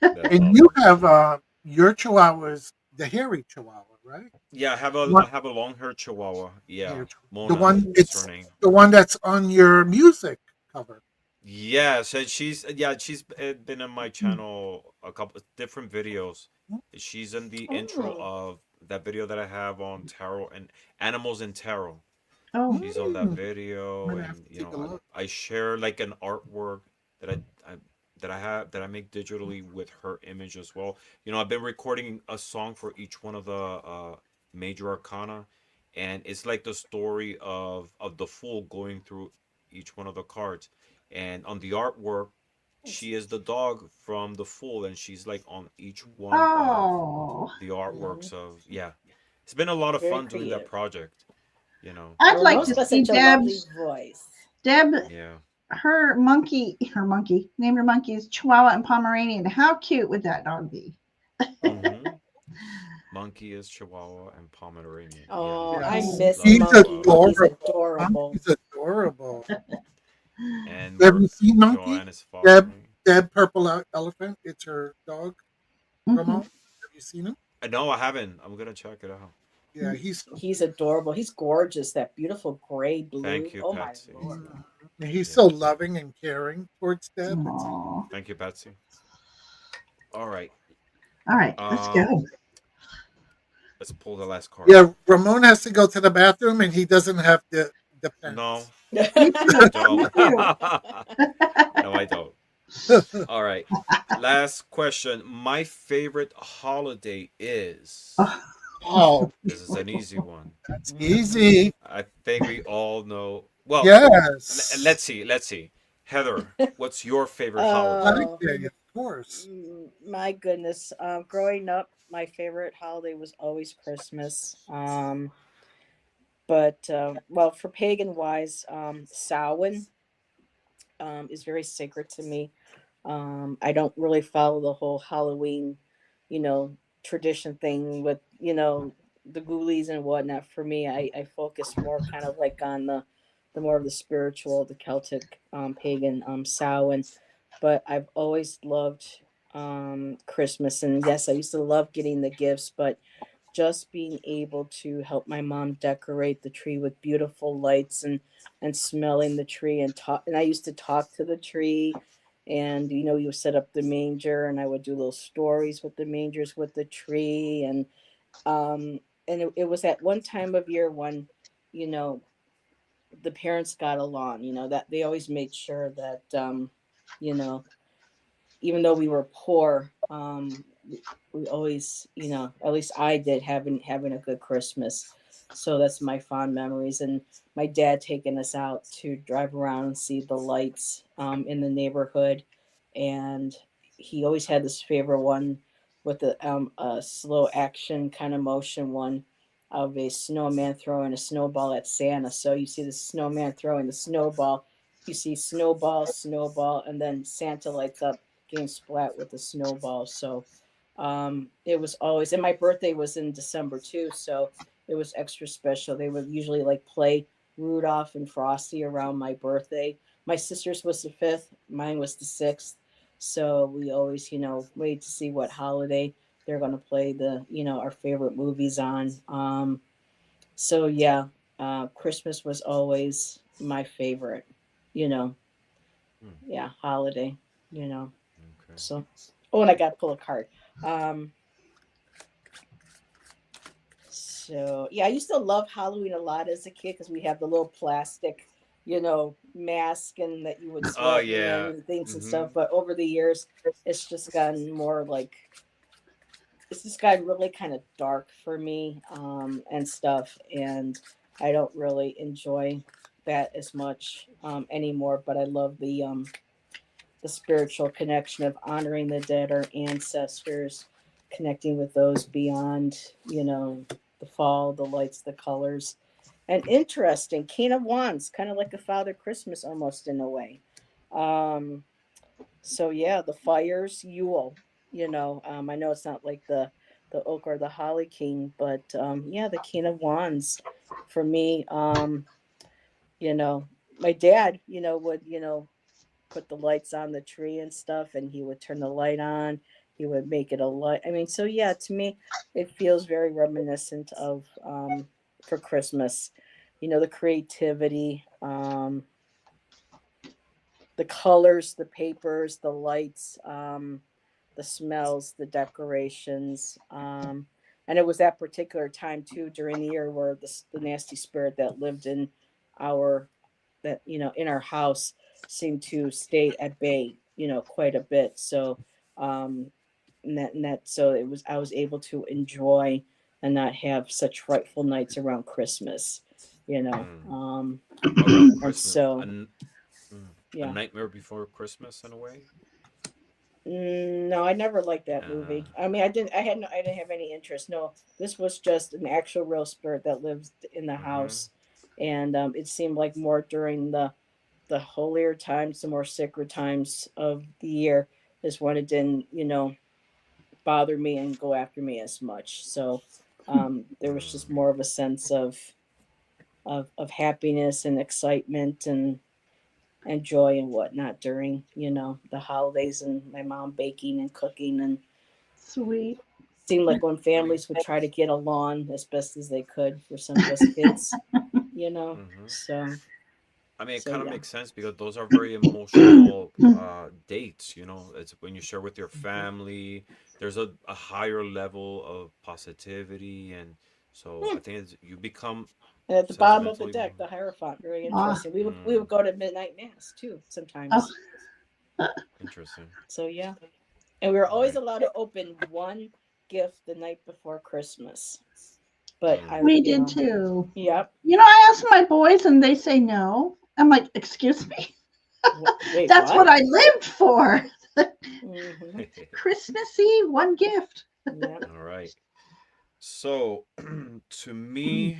That's And you awesome. have your Chihuahuas, the hairy Chihuahua, right? Yeah, One, I have a long haired Chihuahua. Yeah, hair- the Mona one is her it's name. the one that's on your music cover. Yes, and she's been in my channel a couple different videos. She's in the intro Oh. of that video that I have on tarot and animals in tarot. Oh, She's on that Mm, I'm video, gonna have and to take a look. I share like an artwork that I that I have that I make digitally with her image as well. I've been recording a song for each one of the major arcana, and it's like the story of the fool going through each one of the cards. And on the artwork, she is the dog from the fool, and she's like on each one of oh, the Mhm. artworks of, yeah. It's been a lot of Very fun doing that creative. project, you know. I'd like to Ramon's got Um, see such a lovely Deb's. voice. Deb, yeah. name your monkeys Chihuahua and Pomeranian. How cute would that dog be? Mm-hmm. Monkey is Chihuahua and Pomeranian. Yeah, Oh, I Yes, Oh. miss love he's Monkey. Chihuahua. Monkey's adorable. adorable. He's adorable. And Have we're you seen Monkey? Joanne is Deb, following. Deb Purple Elephant. It's her dog, Ramon. Mhm. Have you seen him? No, I haven't. I'm gonna check it out. Yeah, he's so He's cute. adorable. He's gorgeous. That beautiful gray Thank blue. you, Oh my Patsy. lord. Mhm. And he's so Yeah. loving and caring towards Deb. It's Aw. Thank you, Patsy. All right. All right, let's Um, go. let's pull the last card. yeah. Ramon has to go to the bathroom, and he doesn't have the No, pens. Me I too. Me don't. too. No, I don't. All right. Last question. My favorite holiday is. Oh. Oh, This is an easy one. that's easy. I think we all know. Well, Yes. let's see. Let's see. Heather, what's your favorite holiday? Oh, Holiday, of course. my goodness. Growing up, my favorite holiday was always Christmas. But well, for pagan wise, Samhain is very sacred to me. I don't really follow the whole Halloween, you know, tradition thing with, the ghoulies and whatnot. For me, I focus more kind of like on the more of the spiritual, the Celtic, pagan, Samhain. But I've always loved Christmas, and yes, I used to love getting the gifts, but just being able to help my mom decorate the tree with beautiful lights and smelling the tree and talk, and I used to talk to the tree, and you would set up the manger, and I would do little stories with the mangers with the tree, um and it was at one time of year when you know the parents got along, that they always made sure that you know even though we were poor, we always, at least I did, having a good Christmas. So that's my fond memories, and my dad taking us out to drive around and see the lights in the neighborhood, and he always had this favorite one with a slow action kind of motion one of a snowman throwing a snowball at Santa. So you see the snowman throwing the snowball, you see snowball, snowball, and then Santa lights up getting splat with the snowball. So it was always, and my birthday was in December too, so it was extra special. They would usually like play Rudolph and Frosty around my birthday. My sister's was the 5th, mine was the 6th. So we always, wait to see what holiday they're going to play our favorite movies on. So yeah, Christmas was always my favorite, you know, Hmm, yeah, holiday, you know. okay. So, oh, and I got to pull a card. Um, so yeah, I used to love Halloween a lot as a kid because we have the little plastic, mask and that you would Oh sweat in yeah. and things and Mm-hmm. stuff. But over the years, it's just gotten more like it's just gotten really kind of dark for me, and stuff, and I don't really enjoy that as much anymore. But I love the spiritual connection of honoring the dead, our ancestors, connecting with those beyond, the fall, the lights, the colors. And interesting, King of Wands, kind of like a Father Christmas almost in a way. Um, so yeah, the fires, Yule. I know it's not like the oak or the holly king, but yeah, the King of Wands. For me, you know, my dad, would put the lights on the tree and stuff, and he would turn the light on. He would make it a light. I mean, so yeah, to me it feels very reminiscent of for Christmas, the creativity, the colors, the papers, the lights, the smells, the decorations, and it was that particular time too during the year where the nasty spirit that lived in our in our house seemed to stay at bay, quite a bit. So, um, and that so it was I was able to enjoy and not have such frightful nights around Christmas, Mm. Around and Christmas, so a yeah. Nightmare Before Christmas in a way. No, I never liked that Uh, movie. I mean, I didn't. I didn't have any interest. No, this was just an actual real spirit that lives in the mm-hmm. house, and it seemed like more during the holier times, the more sacred times of the year is when it didn't, bother me and go after me as much. So there was just Mm. more of a sense of happiness and excitement and joy and whatnot during, the holidays, and my mom baking and cooking, and Sweet. seemed like when families would try to get along as best as they could for some of us kids, Mm-hmm. so I mean, it so kind of yeah. makes sense because those are very emotional dates. It's when you share with your Mhm. family. There's a higher level of positivity, and so Hmm. I think you become And at the bottom of the sentimentally more. deck, the Hierophant, very Ah, interesting. We would Mm, go to midnight mass too oh, sometimes. interesting. So yeah, and we were always Right. allowed to open one gift the night before Christmas. But I, Mm. we did too. yep. I asked my boys and they say no. I'm like, excuse me? Wait, That's what what? I lived for. Mm-hmm. Christmas Eve, one gift. Yep. All right. So, to me,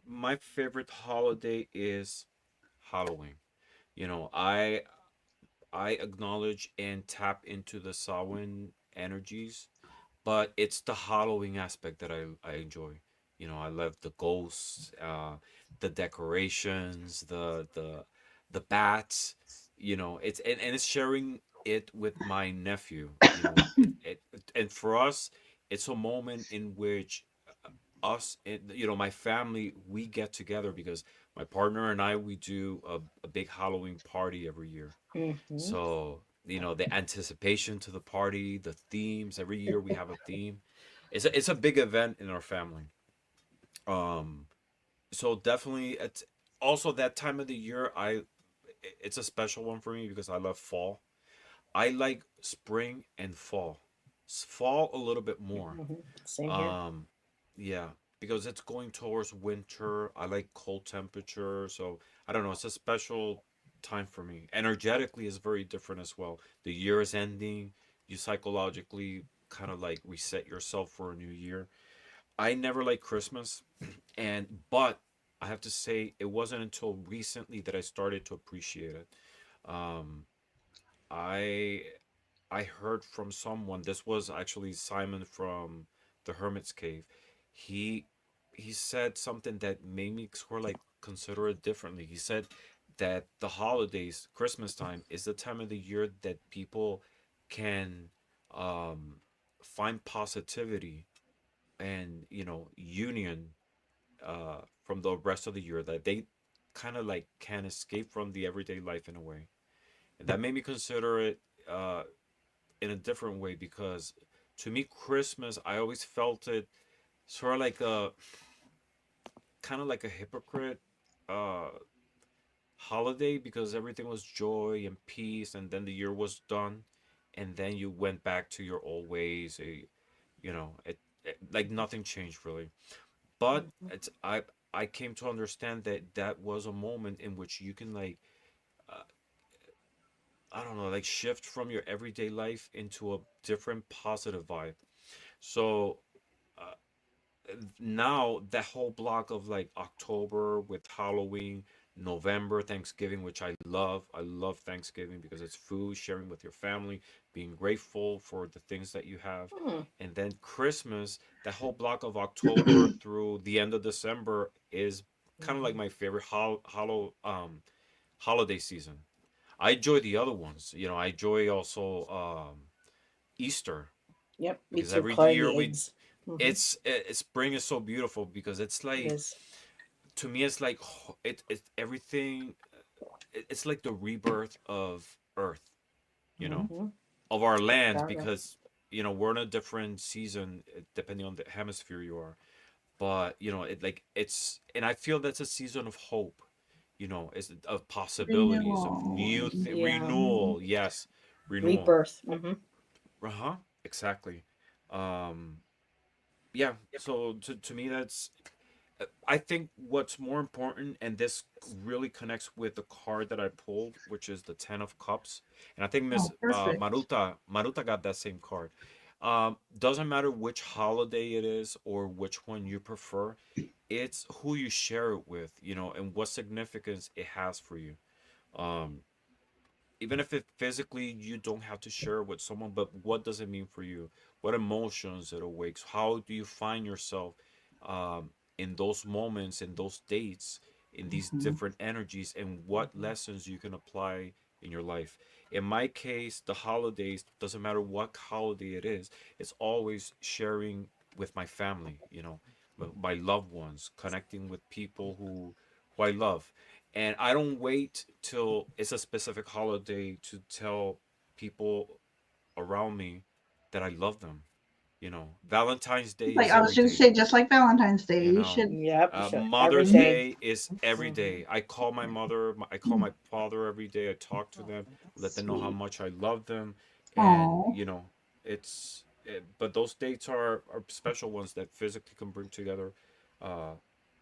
my favorite holiday is Halloween. You know, I acknowledge and tap into the Samhain energies, but it's the Halloween aspect that I enjoy. I love the ghosts, the decorations, the bats. And it's sharing it with my nephew. And for us, it's a moment in which us and my family, we get together because my partner and I, we do a big Halloween party every year. Mm-hmm. So, the anticipation to the party, the themes, every year we have a theme. It's a big event in our family. Um, so definitely it's also that time of the year it's a special one for me because I love fall. I like spring and fall. Fall a little bit more. Mm-hmm. Same here. Um, yeah, because it's going towards winter. I like cold temperature, so I don't know. It's a special time for me. Energetically, is very different as well. The year is ending. You psychologically kind of like reset yourself for a new year. I never liked Christmas, but I have to say it wasn't until recently that I started to appreciate it. Um, I I heard from someone. This was actually Simon from the Hermit's Cave. He he said something that made me sort of like consider it differently. He said that the holidays, Christmas time, is the time of the year that people can um, find positivity and union from the rest of the year, that they kind of like can escape from the everyday life in a way, and that made me consider it in a different way because to me Christmas, I always felt it sort of like a kind of like a hypocrite uh holiday because everything was joy and peace, and then the year was done, and then you went back to your old ways. It like nothing changed really. But Mm-hmm. I came to understand that that was a moment in which you can like uh, I don't know, like shift from your everyday life into a different positive vibe. So uh, now that whole block of like October with Halloween, November, Thanksgiving, which I love Thanksgiving because it's food, sharing with your family, being grateful for the things that you have. Hmm. And then Christmas, that whole block of October through the end of December is kind of like Mm-hmm. my favorite holiday season. I enjoy the other ones. I enjoy also Easter Yep, me because too. every Carving year the eggs. Mm-hmm. spring is so beautiful because it's It like, is. to me it's like it's everything. It's like the rebirth of Earth, you know, Mm-hmm. of our land Got it. because we're in a different season depending on the hemisphere you are. But and I feel that's a season of hope. It's of possibilities of Renewal. new Yeah. Mhm. renewal. Yes, renewal. Rebirth. Mm-hmm. Uh-huh. Exactly. Um yeah, so to me that's I think what's more important, and this really connects with the card that I pulled, which is the Ten of Cups, and I think Miss Oh, perfect. Maruta got that same card. Doesn't matter which holiday it is or which one you prefer, it's who you share it with, and what significance it has for you. Um, Even if it physically you don't have to share with someone, but what does it mean for you? What emotions it awakes? How do you find yourself in those moments, in those dates, in these Mhm. different energies, and what lessons you can apply in your life? In my case, the holidays, doesn't matter what holiday it is, it's always sharing with my family, with my loved ones, connecting with people who I love. And I don't wait till it's a specific holiday to tell people around me that I love them. Valentine's Day Like is I was every going to day. say, just like Valentine's Day, You you know, should. Yep, you should every Mother's day. Day is every Mm-hmm. day. I call my mother, I call Mm, my father every day. I talk to them, let them know how sweet. much I love them, and Oh. but those dates are special ones that physically can bring together uh,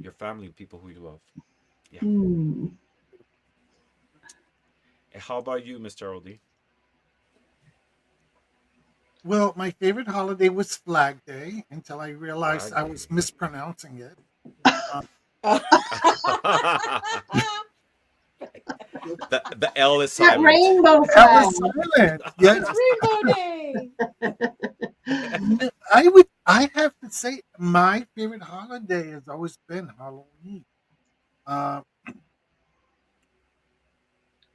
your family, people who you love. Yeah. Mm. And how about you, Mr. LD? Well, my favorite holiday was Flag Day until I realized Flag I was Day. mispronouncing it. Uh, The L is That silent. rainbow that was flag. silent. Yes, It's Rainbow Day. I have to say my favorite holiday has always been Halloween. Uh,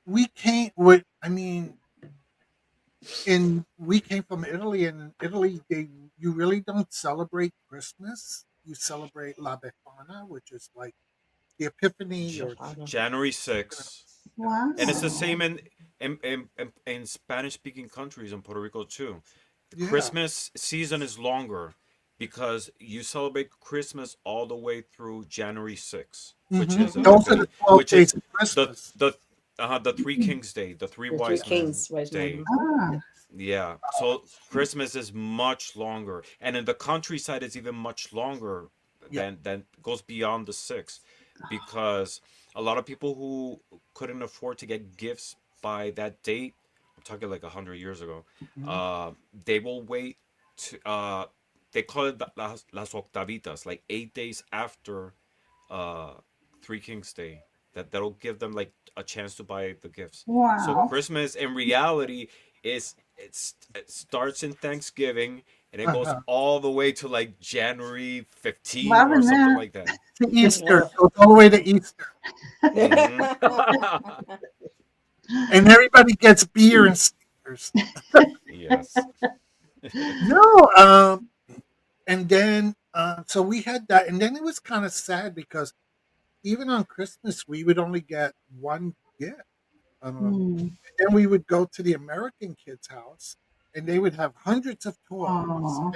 we came with, I mean, we came from Italy, and in Italy, you really don't celebrate Christmas. You celebrate La Befana, which is like the Epiphany, J- or Befana. January you know, 6th. And it's the yeah, Wow. same in Spanish speaking countries in Puerto Rico too. The yeah. Christmas season is longer because you celebrate Christmas all the way through January 6th, which is Mm-hmm. Those are the Epiphany, 12 which is days of the Christmas. the the Three Kings Day, the Three The Three Wise Men Kings, Wise Men. Day. Mm-hmm. Ah. Yeah. Yeah. So Christmas is much longer. And in the countryside it's even much longer Yeah. than goes beyond the 6th because a lot of people who couldn't afford to get gifts by that date, I'm talking like 100 years ago, Mhm. uh they will wait to they call it las octavitas, like 8 days after uh Three Kings Day. That'll give them like a chance to buy the gifts. So Wow. Christmas in reality it starts in Thanksgiving and it goes Uh-huh. all the way to like January 15 or Loving something that. like that. To Easter, Ugh. it goes all the way to Easter, Hmm. and everybody gets beer and Snickers. Yes. No, and then so we had that, and then it was kind of sad because even on Christmas we would only get one gift. Mm. Then we would go to the American kids' house, and they would have hundreds of toys, Oh.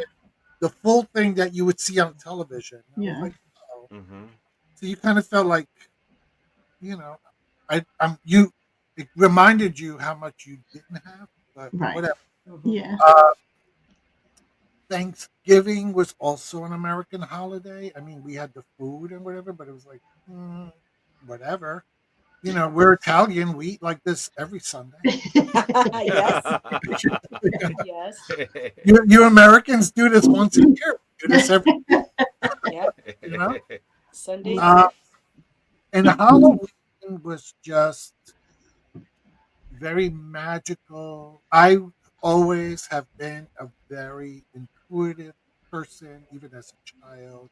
the full thing that you would see on television. I was Yeah. like, oh, Hmm. so you kind of felt like, you know, you. It reminded you how much you didn't have, but Right. whatever. Mm-hmm. Yeah. Uh, Thanksgiving was also an American holiday. I mean, we had the food and whatever, but it was like, whatever. We're Italian. We eat like this every Sunday. Yes. Yes. You Americans do this once a year. We do this every year, Yep. you know. Sunday Uh, dinner. and Halloween was just very magical. I always have been a very intuitive person, even as a child.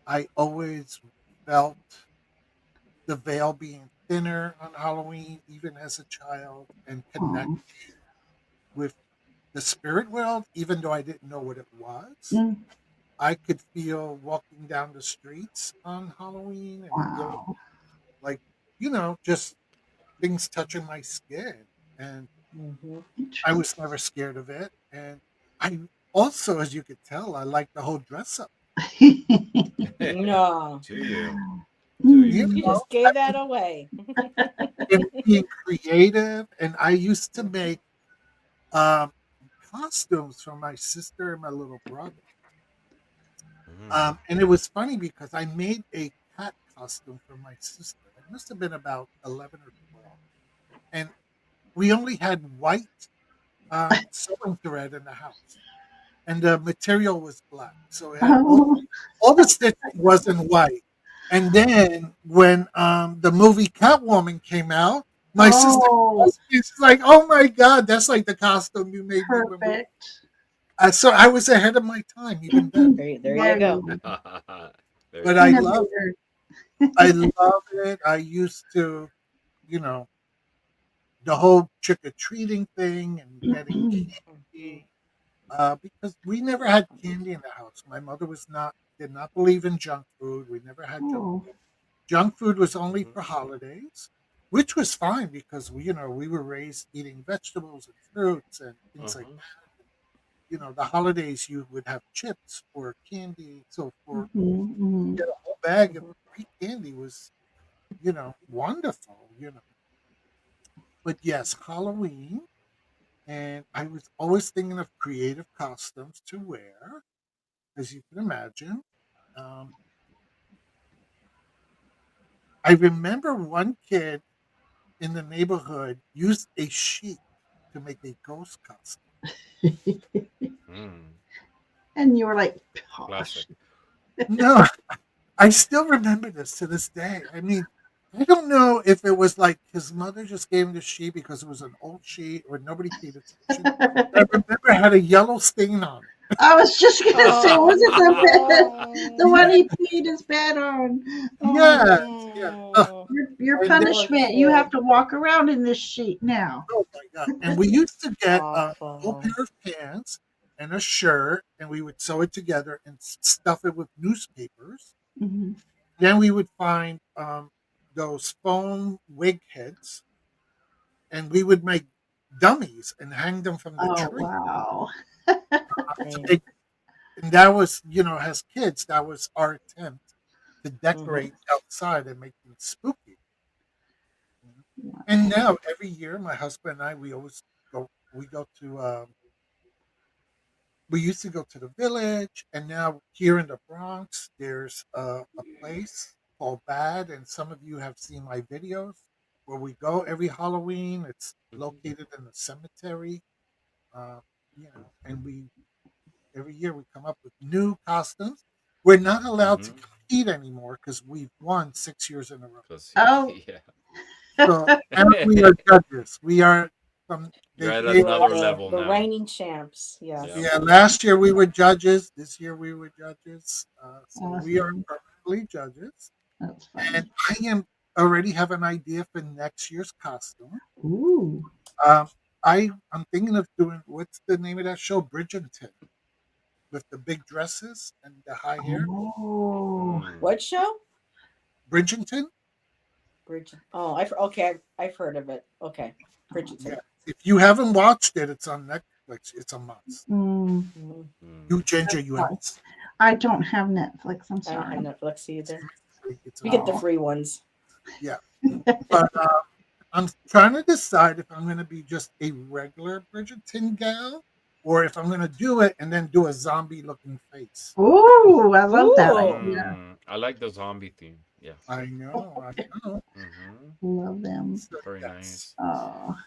I always felt the veil being thinner on Halloween, even as a child, and connect Oh. with the spirit world, even though I didn't know what it was. Mm. I could feel walking down the streets on Halloween and feel Wow. like, just things touching my skin. And Mm-hmm. I was never scared of it. And I also, as you could tell, I like the whole dress up. No. Do you? Do You Mm. you? You know, just gave that away. and being creative. And I used to make um, costumes for my sister and my little brother. Mm. And it was funny because I made a cat costume for my sister. It must have been about 11 or 12. And we only had white sewing thread in the house. And the material was black. So it had Oh. all the stitching was in white. And then when the movie Catwoman came out, My sister, Oh, she's like, "Oh my god, that's like the costume you made me when we." perfect. So I was ahead of my time even then. There you There go. you Very But nice. I love it. I used to, you know, the whole trick or treating thing and getting go. Mhm. candy. Because we never had candy in the house. My mother did not believe in junk food. We never had junk Oh. food. Junk food was only Hmm. for holidays, which was fine because we were raised eating vegetables and fruits and things like Hmm. that. The holidays you would have chips or candy. So for Mhm, mhm. get a whole bag of Mhm. free candy was wonderful. But yes, Halloween, and I was always thinking of creative costumes to wear, as you can imagine. Um, I remember one kid in the neighborhood used a sheet to make a ghost costume. Mm. And you were like, Classic. gosh. No, I still remember this to this day. I mean, I don't know if it was like his mother just gave him the sheet because it was an old sheet or nobody paid attention. I remember it had a yellow stain on it. I was just gonna say, Oh was it the one Yeah, no. he peed his bed on? Oh, yes, yeah. Mm. your And then, Poor punishment. You have kid. to walk around in this sheet now. oh my god! And we used to get a full Awful. pair of pants and a shirt, and we would sew it together and stuff it with newspapers. Mhm. Then we would find those foam wig heads, and we would make dummies and hang them from the Oh tree. wow. To Right. make, and that was, as kids, that was our attempt to Mm-hmm. decorate outside and make things spooky. And now every year, my husband and I, we always go. We go to. We used to go to the village, and now here in the Bronx, there's a place called Bad, and some of you have seen my videos where we go every Halloween. It's Hmm. located in the cemetery, uh, and we every year we come up with new costumes. We're not allowed to Hmm. compete anymore because we've won 6 years in a row. Cause Oh. yeah, So and we are judges. We are from you're they at gave You're another us. level the now. reigning champs. Yeah. Yes. Yeah, last year we were judges. This year we were judges. So we are Awesome. permanently judges. That's And fun. I am already have an idea for next year's costume. Ooh. Um, I'm thinking of doing what's the name of that show? Bridgerton, with the big dresses and the high hair. Oh. Mm. What show? Bridgerton. Bridget. Oh, okay. I've heard of it. Okay, Yeah. Bridgerton. If you haven't watched it, it's on Netflix. It's a must. Mm, Mm-hmm. Mm. You Ginger, that's you fun. haven't seen I don't have Netflix. I'm I don't have sorry. Netflix it. It's either. amazing. It's We get the Oh. free ones. yeah. But I'm trying to decide if I'm going to be just a regular Bridgerton gal or if I'm going to do it and then do a zombie looking face. Ooh, I love that Ooh. idea. Mm. I like the zombie theme. Yeah. I know, I know. Hmm. Love them. So, Very yes. nice. Oh.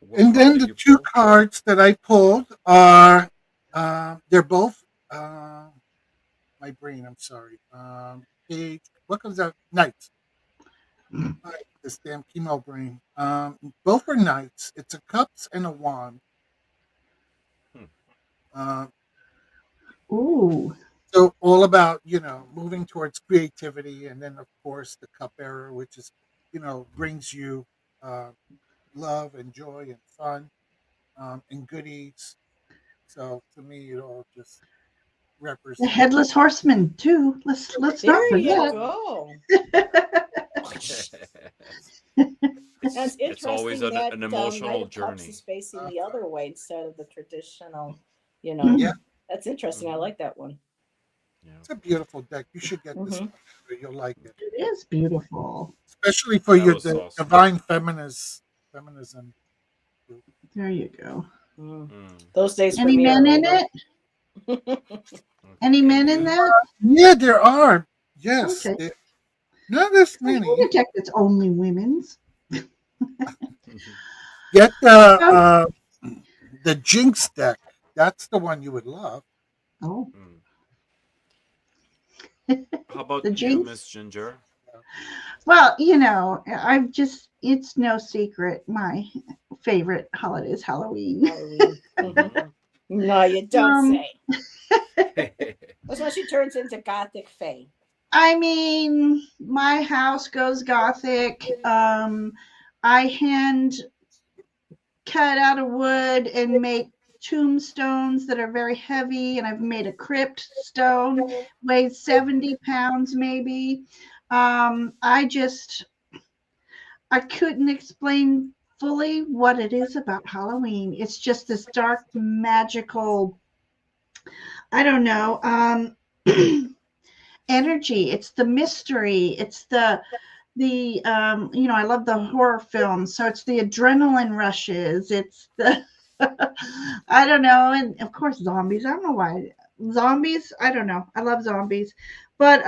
What And card then did the you two pull? cards that I pulled are, they're both, my brain, I'm sorry. Page, what comes out? Knights. This damn chemo brain. Both are knights. It's a cups and a wand. Hmm. Uh, Ooh. So all about moving towards creativity, and then of course the cup bearer, which is brings you uh, love and joy and fun and goodies. So to me, it all just The represents. headless horseman too. Let's not There you forget. go. And it's It's always interesting that an Knight emotional of Cups is journey. facing the other way instead of the traditional. You know, Yeah, that's interesting. I Hmm. like that one. Yeah. it's a beautiful deck. You should get this Mm-hmm. one. You'll like it, It is beautiful. especially for That your was awesome. divine feminist feminism group. There you go. Mm. Mm. Those days for Any me are men in over. it? Okay. Any And men in you? that? Yeah, there are. Yes, Okay. not as I need many. a deck that's only women's. Get Oh. the Jinx deck. That's the one you would love. Oh. Mm. The How about you, jinx. Miss Ginger? Well, you know, I've just, it's no secret. My favorite holiday is Halloween. Halloween. Hmm. No, you don't Um, say. That's when she turns into Gothic Fae. I mean, my house goes Gothic. I hand cut out of wood and make tombstones that are very heavy, and I've made a crypt stone, weighs 70 pounds maybe. I just, I couldn't explain fully what it is about Halloween. It's just this dark, magical, I don't know, energy. It's the mystery. It's the you know, I love the horror films, so it's the adrenaline rushes. It's the I don't know, and of course zombies. I don't know why zombies. I don't know. I love zombies, but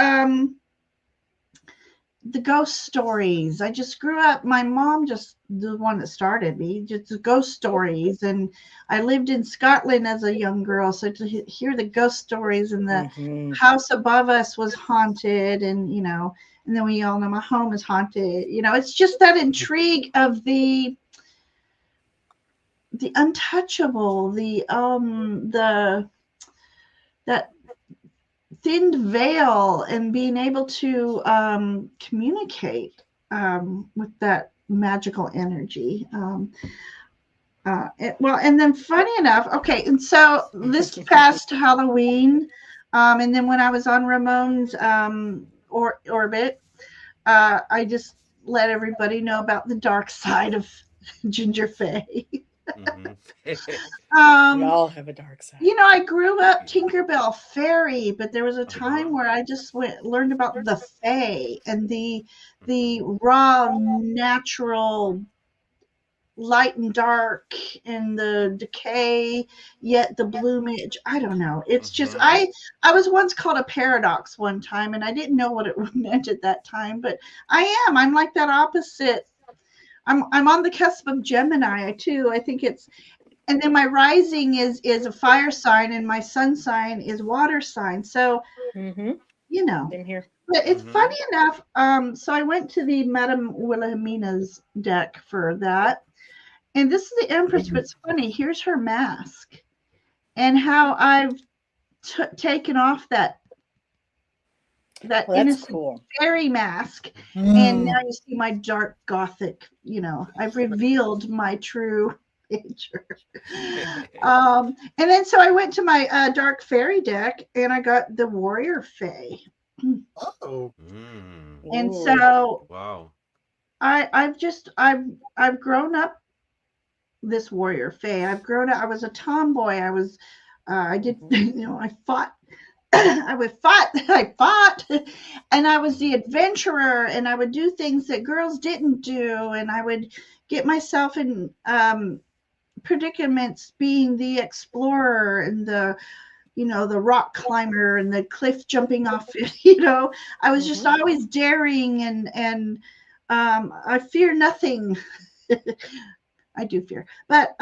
the ghost stories. I just grew up. My mom just the one that started me. Just the ghost stories, and I lived in Scotland as a young girl, so to hear the ghost stories and the Mm-hmm. house above us was haunted, and you know, and then we all know my home is haunted. You know, it's just that intrigue of the untouchable, the that thinned veil and being able to communicate with that magical energy. Well, and then funny enough, okay, and so this past Halloween, and then when I was on Ramon's orbit, I just let everybody know about the dark side of Ginger Fay. Hmm. We um, all have a dark side. You know, I grew up Yeah. Tinkerbell Fairy, but there was a time Uh-huh. where I just learned about the Fae and the Hmm. raw, natural light and dark and the decay, yet the bloomage. I don't know. It's just Hmm. I was once called a paradox one time, and I didn't know what it meant at that time, but I am. I'm like that opposite. I'm on the cusp of Gemini too. I think it's, and then my rising is a fire sign and my sun sign is water sign, so Mm-hmm. you know, Same here. but it's Hmm. funny enough, so I went to the Madame Wilhelmina's deck for that, and this is the Empress, but it's funny, here's her mask and how I've taken off that Well, that's innocent cool. fairy mask, and Mm. now you see my dark gothic, you know, I've revealed my true nature. And then so I went to my dark fairy deck and I got the warrior fae. Oh, Mm. And Ooh. so Wow. I've grown up this warrior fae. I've grown up. I was a tomboy. I did Mm-hmm. you know, I fought I fought, and I was the Hmm. adventurer, and I would do things that girls didn't do, and I would get myself in predicaments being the explorer and the, you know, the rock climber and the cliff jumping off. You know, I was just Mm-hmm. always daring, and I fear nothing. I do fear, but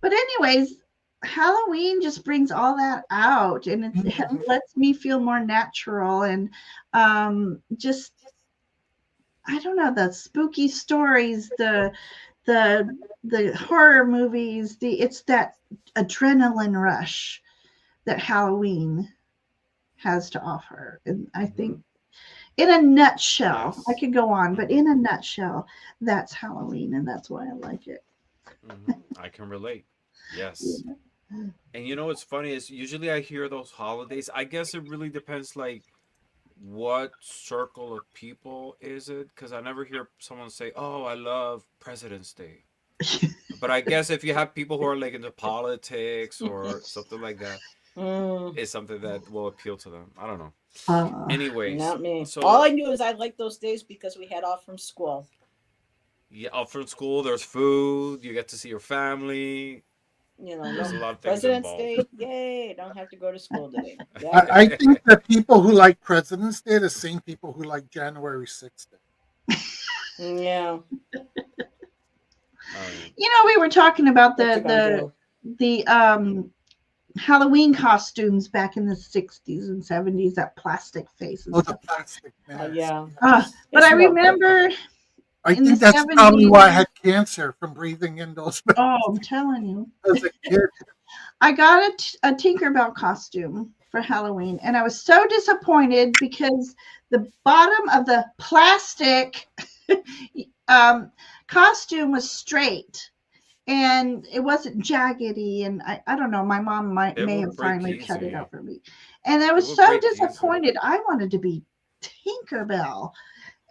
anyways, Halloween just brings all that out, and it mm. Mm-hmm. lets me feel more natural, and just, I don't know, the spooky stories, the horror movies, the it's that adrenaline rush that Halloween has to offer. And I Hmm. think in a nutshell, I Yes. could go on, but Hmm. in a nutshell, that's Halloween, and that's why I like it. Hmm. I can relate. Yes. And you know what's funny is usually I hear those holidays. I guess it really depends, like what circle of people is it? Because I never hear someone say, "Oh, I love President's Day." But I guess if you have people who are like into politics or something like that, Mm, it's something that will appeal to them. I don't know. uh, Anyways, not me. All so I knew is I liked those days because we had off from school. yeah, up from school, there's food. You get to see your family. You know, There's no a lot of things President's involved. Day. Yay! Don't have to go to school today. I Yay! think that people who like President's Day are the same people who like January 6th Day. Yeah. Oh yeah. you know, we were talking about What you gonna do? the Halloween costumes back in the 60s and 70s, that plastic face and Oh, the stuff. plastic Oh mask. yeah. But It's I real good. remember I in the think that's probably 70s. why I had cancer from breathing in those Oh, I'm telling you. as a kid. I got a Tinkerbell costume for Halloween, and I was so disappointed because the bottom of the plastic um, costume was straight and it wasn't jaggedy. And I don't know, my mom It may will have break finally cut it easy. out for me. And I It was will so break easy. disappointed. I wanted to be Tinkerbell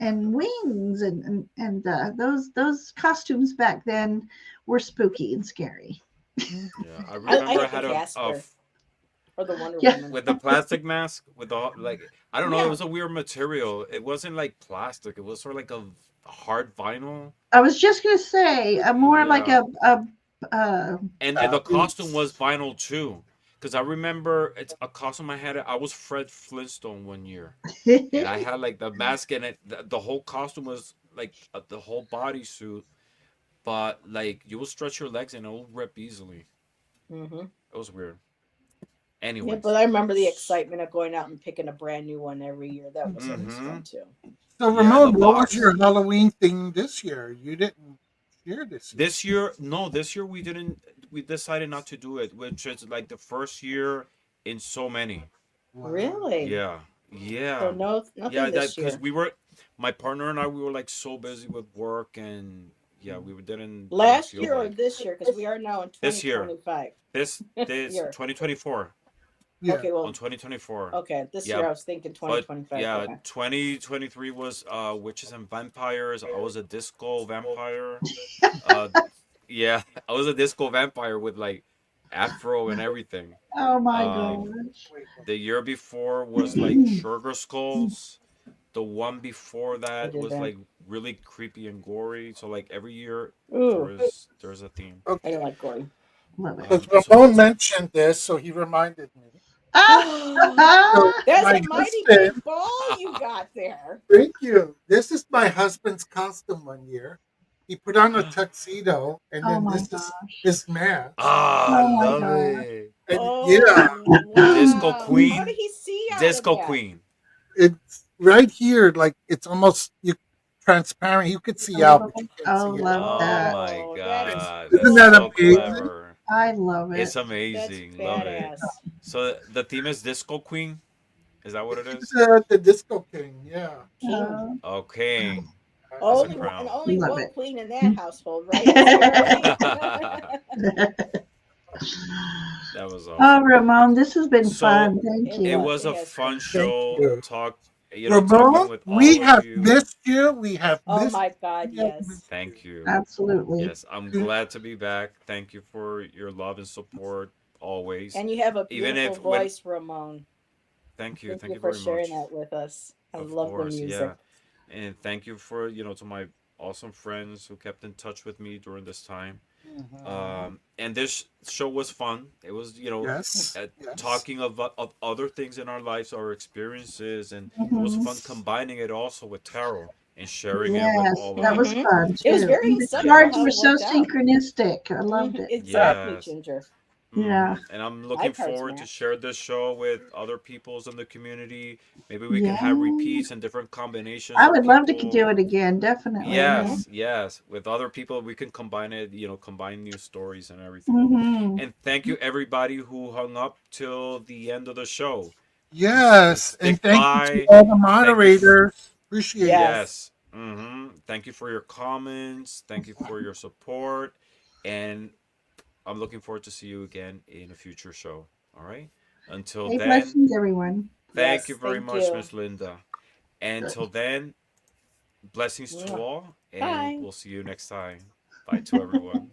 and wings and those costumes back then were spooky and scary. Yeah, I I remember I had the had Casper or the Wonder Yeah. Woman. with the plastic mask with all like I don't know, it Yeah. was a weird material. It wasn't like plastic. It was sort of like a hard vinyl. I was just gonna say more like Yeah. uh, And the costume was vinyl too. Cause I remember it's a costume I had. I was Fred Flintstone one year, and I had like the mask and the whole costume was like the whole bodysuit, but like you will stretch your legs and it will rip easily. Hmm. It was weird. Yeah, but Anyways. I remember the excitement of going out and picking a brand new one every year. That was always Mm-hmm. fun too. So, Yeah, and the Ramon, what was box. your Halloween thing this year? You didn't share this year. This year, no, this year we didn't. We decided not to do it, which is like the first year in so many. Wow. Really? Yeah, So yeah, no, yeah. nothing That this because year. we were, my partner and I, we were like so busy with work and yeah, we didn't Last feel year or like this year? Because we are now in this year. 2025. This Year. 2024 Yeah. Okay, on well, 2024. okay. This Yeah, year I was thinking but 2025. yeah, Okay. 2023 was witches and vampires. I was a disco vampire. Uh, yeah, I was a disco vampire with like afro and everything. oh my Um, gosh. the year before was like sugar skulls. The one before I that did was that. like really creepy and gory. So like every year Ooh, there's a theme. I don't Okay. like going. Love it. Because So Ramon mentioned this, so he reminded me. So, That's my a mighty husband, big ball you got there. thank you. This is my husband's costume one year. He put on a tuxedo, and oh then my this is gosh. his mask. Ah, I Oh my love gosh. it. And yeah, Oh Disco wow! How did Queen, he see out of Disco that? Queen. it's right here, like it's almost you transparent. You could see out, but you can't Oh, see it. love Oh that. my Oh, that's God, Isn't that's that so cool. amazing? clever. I love It's it. That's amazing. Love it. badass. So the theme is Disco Queen. Is that what it He's is? the Disco King. Yeah. King. Okay, that's a Only one, and crown. only Love one it. queen in that household, right, Miss Carrie? That was Oh, awesome. Ramon, this has been So fun. Thank It it you. was. was It a has fun been. Thank show. you. Talking Ramon, with we all of have you. missed you. We have Oh missed my God! you. We have Yes. missed you. Thank you. Absolutely. Yes, I'm glad to be back. Thank you for your love and support always. And you have a Even beautiful if when voice, Ramon. thank Thank you you for very sharing much. that with us. I Of love the course, music. yeah. And thank you for, to my awesome friends who kept in touch with me during this time. Mhm. And this show was fun. It was, Yes. Yes. talking of other things in our lives, our experiences, and it was Mhm. fun combining it also with tarot and sharing it with Yes, all of that was you. Hmm. fun It was too. very And the insightful cards how were it Yes. so worked out. synchronistic. I loved it. Exactly, Yes. Ginger. Yeah. And I'm My looking cards forward to match. share this show with other peoples in the community. Maybe we can Yeah. have repeats and different combinations I of would love to people. do it again. Definitely. Hmm. Yes, yes. With other people, we can combine it, combine new stories and everything. Mm-hmm. And thank you, everybody who hung up till the end of the show, who Yes. And stick thank you to by. all the Thank you. moderators. Appreciate it. Yes. Yes. Thank you for your comments. Thank you for your support. And I'm looking forward to see you again in a future show. All right. Until Hey, then, blessings, everyone. thank you Yes. very Thank much, you. Miss Linda. Until Good. then, blessings to Mwah. all, and Bye. we'll see you next time. Bye to everyone.